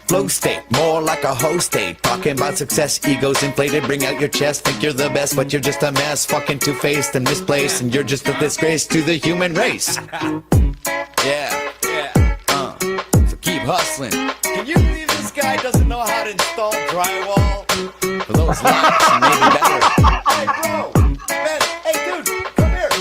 Flow state, more like a host state. Talking about success, egos inflated, bring out your chest. Think you're the best, but you're just a mess. Fucking two-faced and misplaced, and you're just a disgrace to the human race. Yeah, so keep hustling. Can you believe this guy doesn't know how to install drywall? For those likes, maybe better. Hey bro, man, hey dude, come here.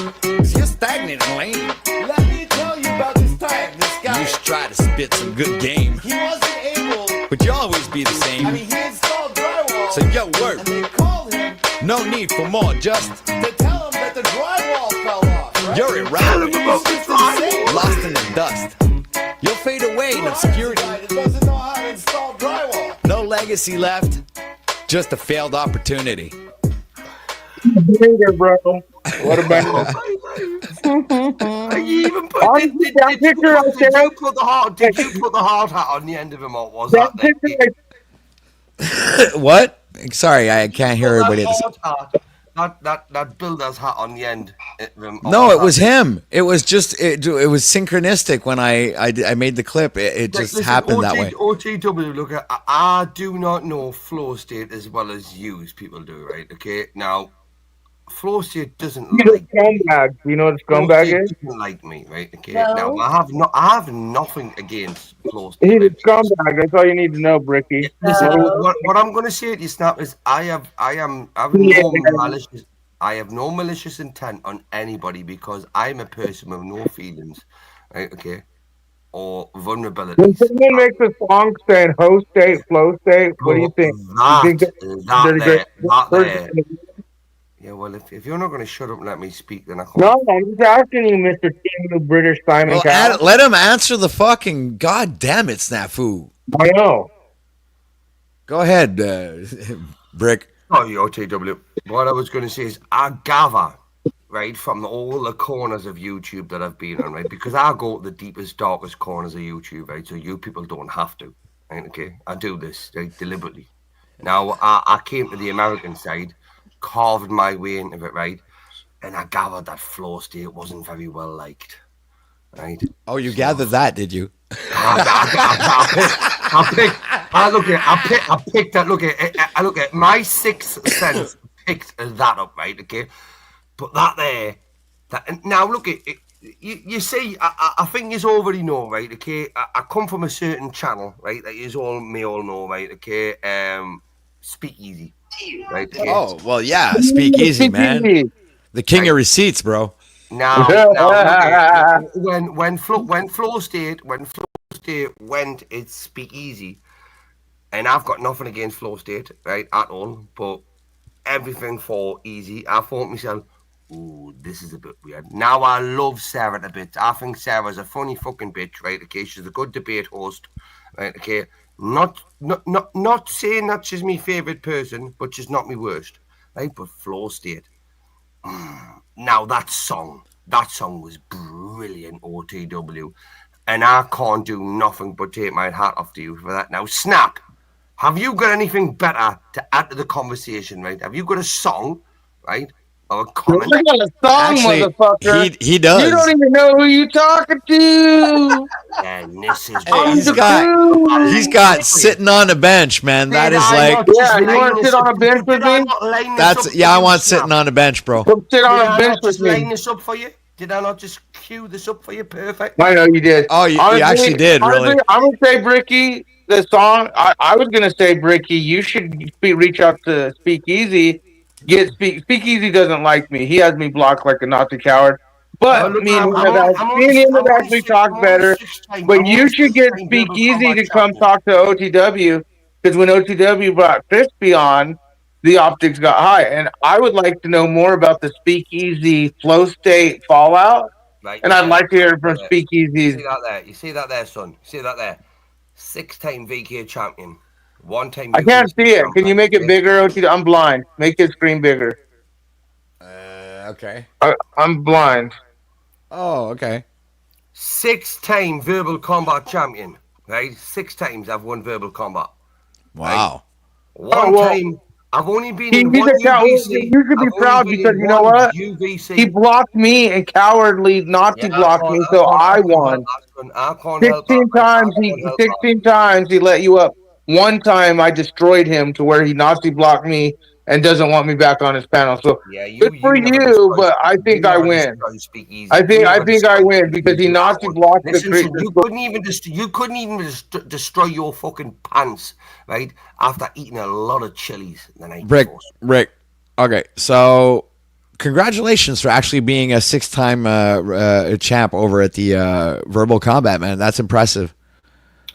You're stagnant and lame. Let me tell you about this time. This guy used to try to spit some good game. He wasn't able, but you always be the same. I mean, he installed drywall. So yo, work. And they called him. No need for more, just to tell him that the drywall fell off. Right? You're irrelevant. Lost in the dust. You'll fade away in obscurity. That doesn't know how to install drywall. No legacy left. Just a failed opportunity. Bro. What about You even put did you put the hard hat on the end of him, or was that What? Sorry, I can't hear everybody. That builder's hat on the end? No, it was him. It was just it was synchronistic when I made the clip. It just happened that way. OTW, look, I do not know flow state as well as you people do, right? Okay, now flow state doesn't like scumbag. You know what a scumbag is? Doesn't like me, right? Okay, No. now I have nothing against flow state. He's a scumbag. That's all you need to know, Bricky. Listen, what I'm going to say to you, Snap, is I have no malicious intent on anybody, because I'm a person with no feelings, right? Okay, or vulnerabilities. When someone makes a song saying host state, flow state, what do you think? That there. Yeah, well, if you're not going to shut up and let me speak, then I can't. No, I'm just asking you, Mr. King, British Simon Cowell. Let him answer the fucking goddamn it, Snafu. I know. Go ahead, Brick. Oh, you OTW. What I was going to say is, I gather, right, from all the corners of YouTube that I've been on, right, because I go to the deepest, darkest corners of YouTube, right, so you people don't have to, right, okay? I do this, right, deliberately. Now, I came to the American side, carved my way into it, right, and I gathered that flow state wasn't very well liked, right? Oh, you gathered that, did you? I picked that. Look at my sixth sense picked that up, right? Okay, but now look at it. You see, I think you already know, right? Okay, I come from a certain channel, right? That you all may all know, right? Okay, Speakeasy, right? Okay? Oh well, yeah, Speakeasy, man. The king of receipts, bro. Now when Flow State went, it's Speakeasy, and I've got nothing against Flow State, right, at all. But everything for Easy. I thought myself, ooh, this is a bit weird. Now I love Sarah a bit. I think Sarah's a funny fucking bitch, right? Okay, she's a good debate host, right? Okay, not saying that she's my favorite person, but she's not my worst, right? But Flow State. Now that song was brilliant, OTW, and I can't do nothing but take my hat off to you for that. Now, Snap, have you got anything better to add to the conversation, right? Have you got a song, right, or a comment? I got a song, Actually, motherfucker. he does. You don't even know who you talking to. And this is Hey, he's got sitting on a bench, man. That is like Yeah, you want to sit on a bench with me? that's I want sitting on a bench, bro. Come sit on a bench with just line me. this up for you? Did I not just cue this up for you? Perfect. I know you did. Oh, you actually did, really. I'm gonna say Bricky. The song I was gonna say Bricky. You should reach out to Speakeasy. Speakeasy doesn't like me. He has me blocked like a Nazi coward. But me and him have actually talked better. But you should get Speakeasy to come talk to OTW, because when OTW brought Crispy on, the optics got high. And I would like to know more about the Speakeasy Flow State fallout. Right, And I'd like to hear from Speakeasy's. You see that there, son? You see that there? 6-time VK champion. 1-time. I can't see it. Can you make it bigger, OTW? I'm blind. Make his screen bigger. Okay. I'm blind. Oh, okay. 6-time verbal combat champion. Right? 6 times I've won verbal combat. Wow. One time. I've only been in He's one a coward. UVC. You should be proud because you know what? UVC. He blocked me and cowardly Nazi blocked me, so I won. 16 times he let you up. One time I destroyed him to where he Nazi blocked me and doesn't want me back on his panel. So good for you, but I think I win. I think I win because he Nazi blocked the creature. You couldn't even destroy your fucking pants, right? After eating a lot of chilies the night before. Rick. Okay, so congratulations for actually being a 6-time champ over at the Verbal Combat, man. That's impressive.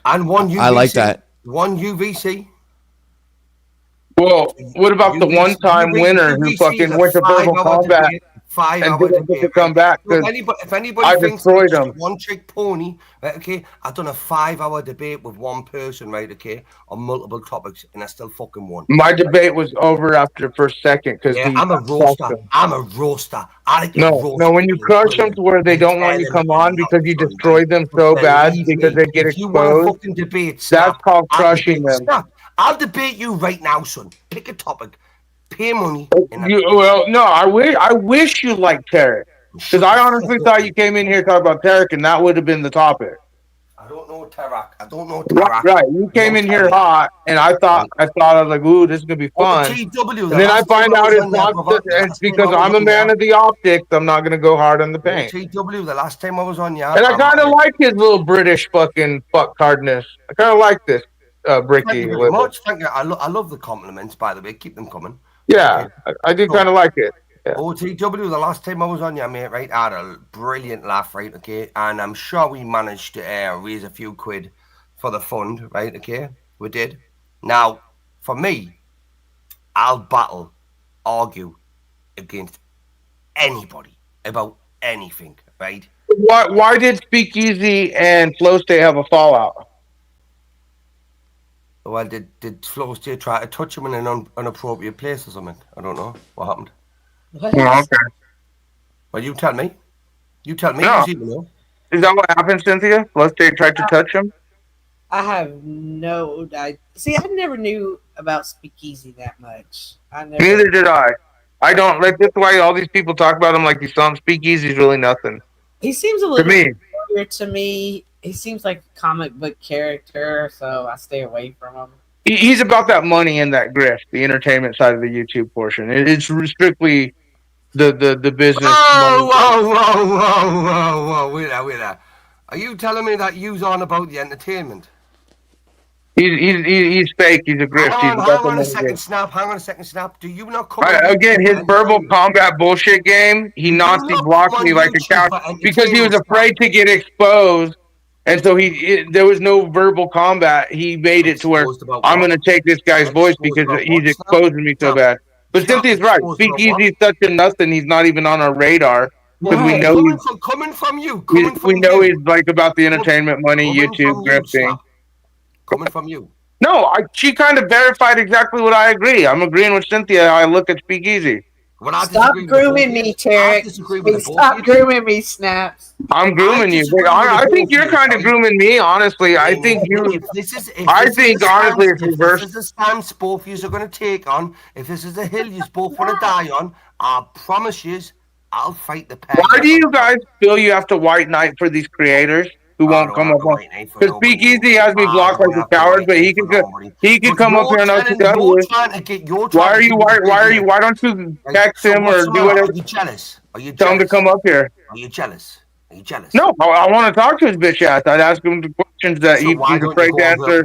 And one UVC. I like that. One UVC. Well, what about the one-time winner who fucking went to Verbal Combat and didn't come back? If anybody I thinks destroyed it's him. one-trick pony, right, okay, I've done a 5-hour debate with one person, right, okay, on multiple topics, and I still fucking won. My debate was over after the first second because I'm a roaster. I'm a roaster. No, when you crush them to where they don't want you to come on because you destroyed them so bad because they get exposed, that's called crushing them. I'll debate you right now, son. Pick a topic. Pay money. I wish you liked Tarek. Because I honestly thought you came in here to talk about Tarek and that would have been the topic. I don't know Tarek. Right. You came in here hot and I thought I was like, ooh, this is gonna be fun. And then I find out it's because I'm a man of the optics, I'm not gonna go hard on the paint. TW, the last time I was on, yeah. And I kinda like his little British fucking fucktardness. I kinda like this. Bricky. Thank you very much. Thank you. I love the compliments, by the way. Keep them coming. Yeah, I do kind of like it. Yeah. OTW, the last time I was on, yeah, mate, right? I had a brilliant laugh, right? Okay. And I'm sure we managed to raise a few quid for the fund, right? Okay. We did. Now, for me, I'll argue against anybody about anything, right? Why did Speakeasy and Flow State have a fallout? Well, did Flow State try to touch him in an inappropriate place or something? I don't know. What happened? Oh, okay. Well, you tell me. No. Is that what happened, Cynthia? Flow State tried to touch him? I have no idea. See, I never knew about Speakeasy that much. Neither did I. I don't. Like, that's why all these people talk about him like he's something. Speakeasy's really nothing. He seems a little weird to me. He seems like a comic book character, so I stay away from him. He's about that money and that grift, the entertainment side of the YouTube portion. It's strictly the business. Whoa. Wait there. Are you telling me that you's on about the entertainment? He's fake. He's a grift. Hang on a second, Snap. Do you not come again, his verbal combat bullshit game, he Nazi blocked me like a cow because he was afraid to get exposed. And so there was no verbal combat. He made it to where I'm going to take this guy's voice because he's exposing me so bad. But Cynthia's right. Speakeasy's such a nothing. He's not even on our radar because we know coming from you. We know he's like about the entertainment money, YouTube grifting. Coming from you. No, she kind of verified exactly what I agree. I'm agreeing with Cynthia. I look at Speakeasy. Stop grooming me, Tarek. Stop grooming me, Snaps. I'm grooming you. But I think you're kind of grooming me, honestly. I think honestly, it's reversed. If this is a stance both of you are going to take on, if this is a hill you both want to die on, I promise you, I'll fight the pair. Why do you guys feel you have to white knight for these creators who won't come up on? Because Speakeasy has me blocked like a coward, but he can come up here and OTW. Why don't you text him or do whatever? Are you jealous? Tell him to come up here. Are you jealous? No, I want to talk to his bitch ass. I'd ask him the questions that he's afraid to answer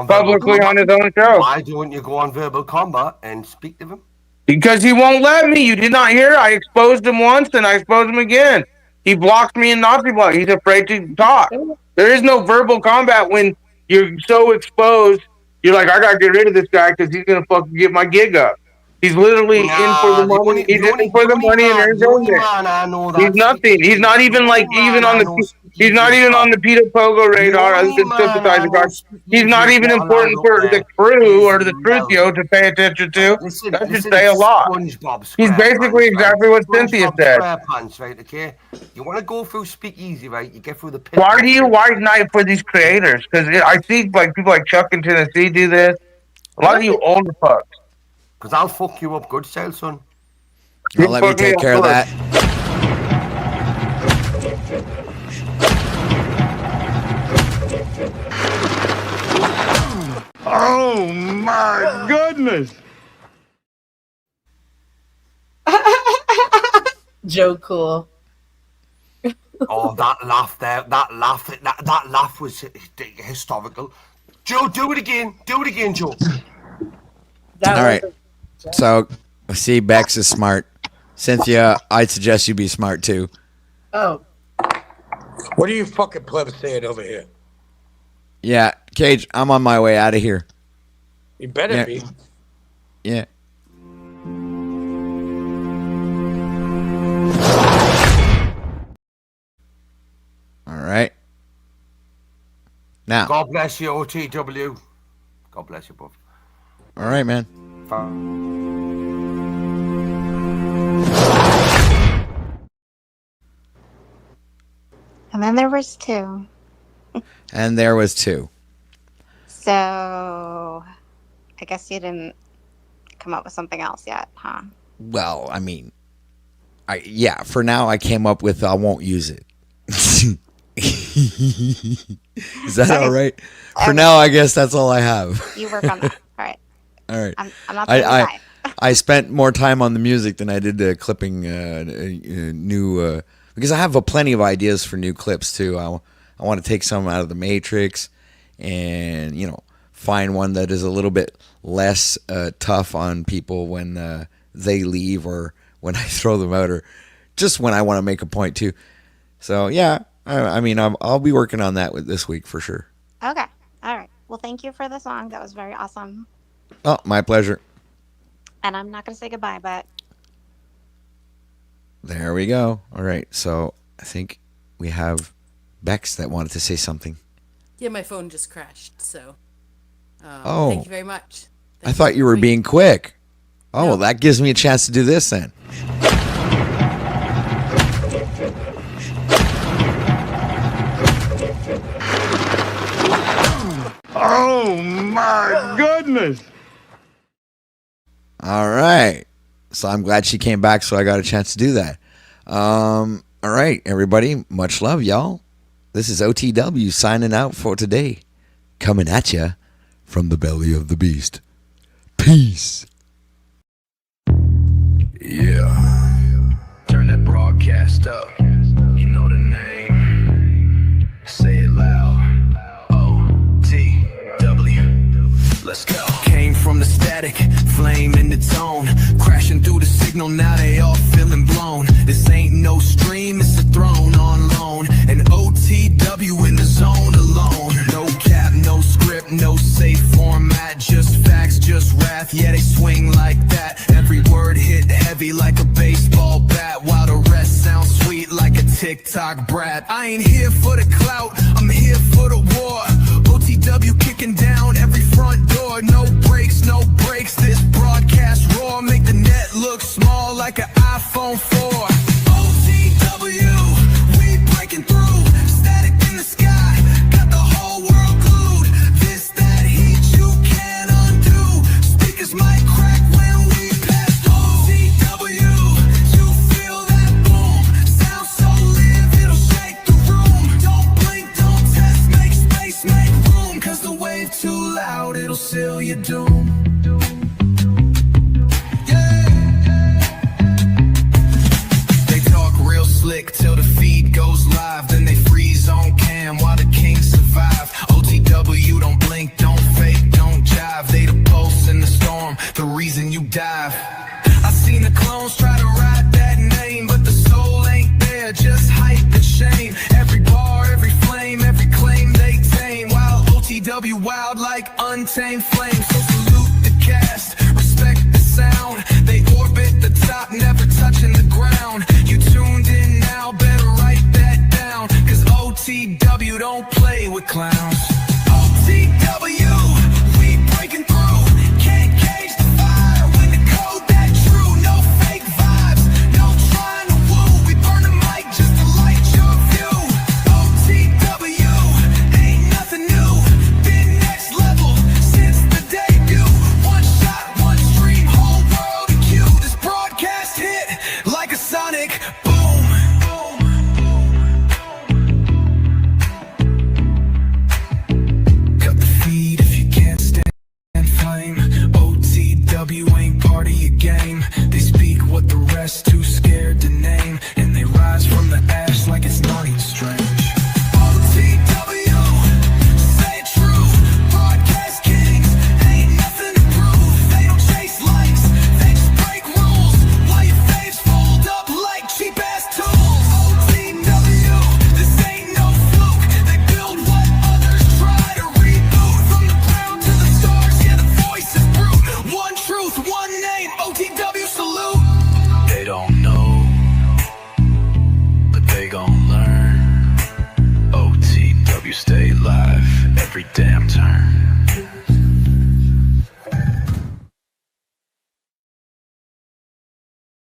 publicly on his own show. Why don't you go on Verbal Combat and speak to him? Because he won't let me. You did not hear? I exposed him once and I exposed him again. He blocked me in Nazi block. He's afraid to talk. There is no verbal combat when you're so exposed. You're like, I gotta get rid of this guy because he's gonna fucking get my gig up. He's literally in for the money. He's in for the money and there's He's nothing. He's not even like on the. He's not even on the Peter Pogo radar as the sympathizer card. He's not even important for the crew or the Truthio to pay attention to. That should say a lot. He's basically exactly what Cynthia said. Right, okay? You want to go through Speakeasy, right? You get through the pit. Why do you white knight for these creators? Because I see like people like Chuck in Tennessee do this. A lot of you older fucks. Because I'll fuck you up good style, son. Well, let me take care of that. Oh my goodness! Joe Cool. Oh, that laugh there! That laugh was historical. Joe, do it again! Do it again, Joe. All right. So, see, Bex is smart. Cynthia, I'd suggest you be smart too. Oh. What are you fucking plebs saying over here? Yeah, Cage, I'm on my way out of here. You better be. Yeah. All right. Now. God bless you, OTW. God bless you both. All right, man. And then there was 2. And there was 2. So I guess you didn't come up with something else yet, huh? Well, I mean, for now I came up with I won't use it. Is that all right? For now, I guess that's all I have. You work on that. All right. All right. I'm not saying I spent more time on the music than I did clipping new because I have plenty of ideas for new clips too. I want to take some out of the Matrix and find one that is a little bit less tough on people when they leave or when I throw them out or just when I want to make a point too. So yeah, I mean I'll be working on that this week for sure. Okay. All right. Well, thank you for the song. That was very awesome. Oh, my pleasure. And I'm not going to say goodbye, but there we go. All right. So I think we have Bex that wanted to say something. Yeah, my phone just crashed. So thank you very much. I thought you were being quick. Oh, well, that gives me a chance to do this then. Oh my goodness! All right. So I'm glad she came back so I got a chance to do that. All right, everybody. Much love, y'all. This is OTW signing out for today. Coming at ya from the belly of the beast. Peace. Yeah. Turn that broadcast up. You know the name. Say it loud. OTW. Let's go. Came from the static, flame in the tone. Crashing through the signal, now they all feeling blown. This ain't no stream, it's a throne on loan. An OTW in the zone alone. No cap, no script, no safe format. Just facts, just wrath, yeah they swing like that. Every heavy like a baseball bat, while the rest sounds sweet like a TikTok brat. I ain't here for the clout, I'm here for the war. OTW kicking down every front door. No breaks, no breaks, this broadcast raw. Make the net look small like an iPhone 4. OTW, we breaking through. Static in the sky, got the whole world glued. This, that heat you can't undo. Speakers might crack when we pass through. OTW, you feel that boom. Sound so live, it'll shake the room. Don't blink, don't test, make space, make room. Cause the wave too loud, it'll seal your doom. Slick till the feed goes live, then they freeze on cam while the kings survive. OTW, don't blink, don't fake, don't jive. They the pulse in the storm, the reason you dive. I seen the clones try to ride that name, but the soul ain't there, just hype and shame. Every bar, every flame, every claim they tame, while OTW wild like untamed flames. So salute the cast, respect the sound. They orbit the top, never touching the ground. You tuned in now, better write that down. Cause OTW don't play with clowns. OTW, we breaking through. Can't cage the fire when the code that true. No fake vibes, no trying to woo. We burn the mic just to light your view. OTW, ain't nothing new. Been next level since the debut. One shot, one stream, whole world in queue. This broadcast hit like a sonic boom. Cut the feed if you can't stand flame. OTW ain't part of your game. They speak what the rest too scared to name, and they rise from the ash like it's nothing strange. OTW, say it true. Broadcast kings, ain't nothing to prove. They don't chase likes, they just break rules. While your faves fold up like cheap ass tools. OTW, this ain't no fluke. They build what others try to reboot. From the ground to the stars, yeah, the voice is brute. One truth, one name, OTW salute. They don't know, but they gon' learn. OTW stay live every damn turn.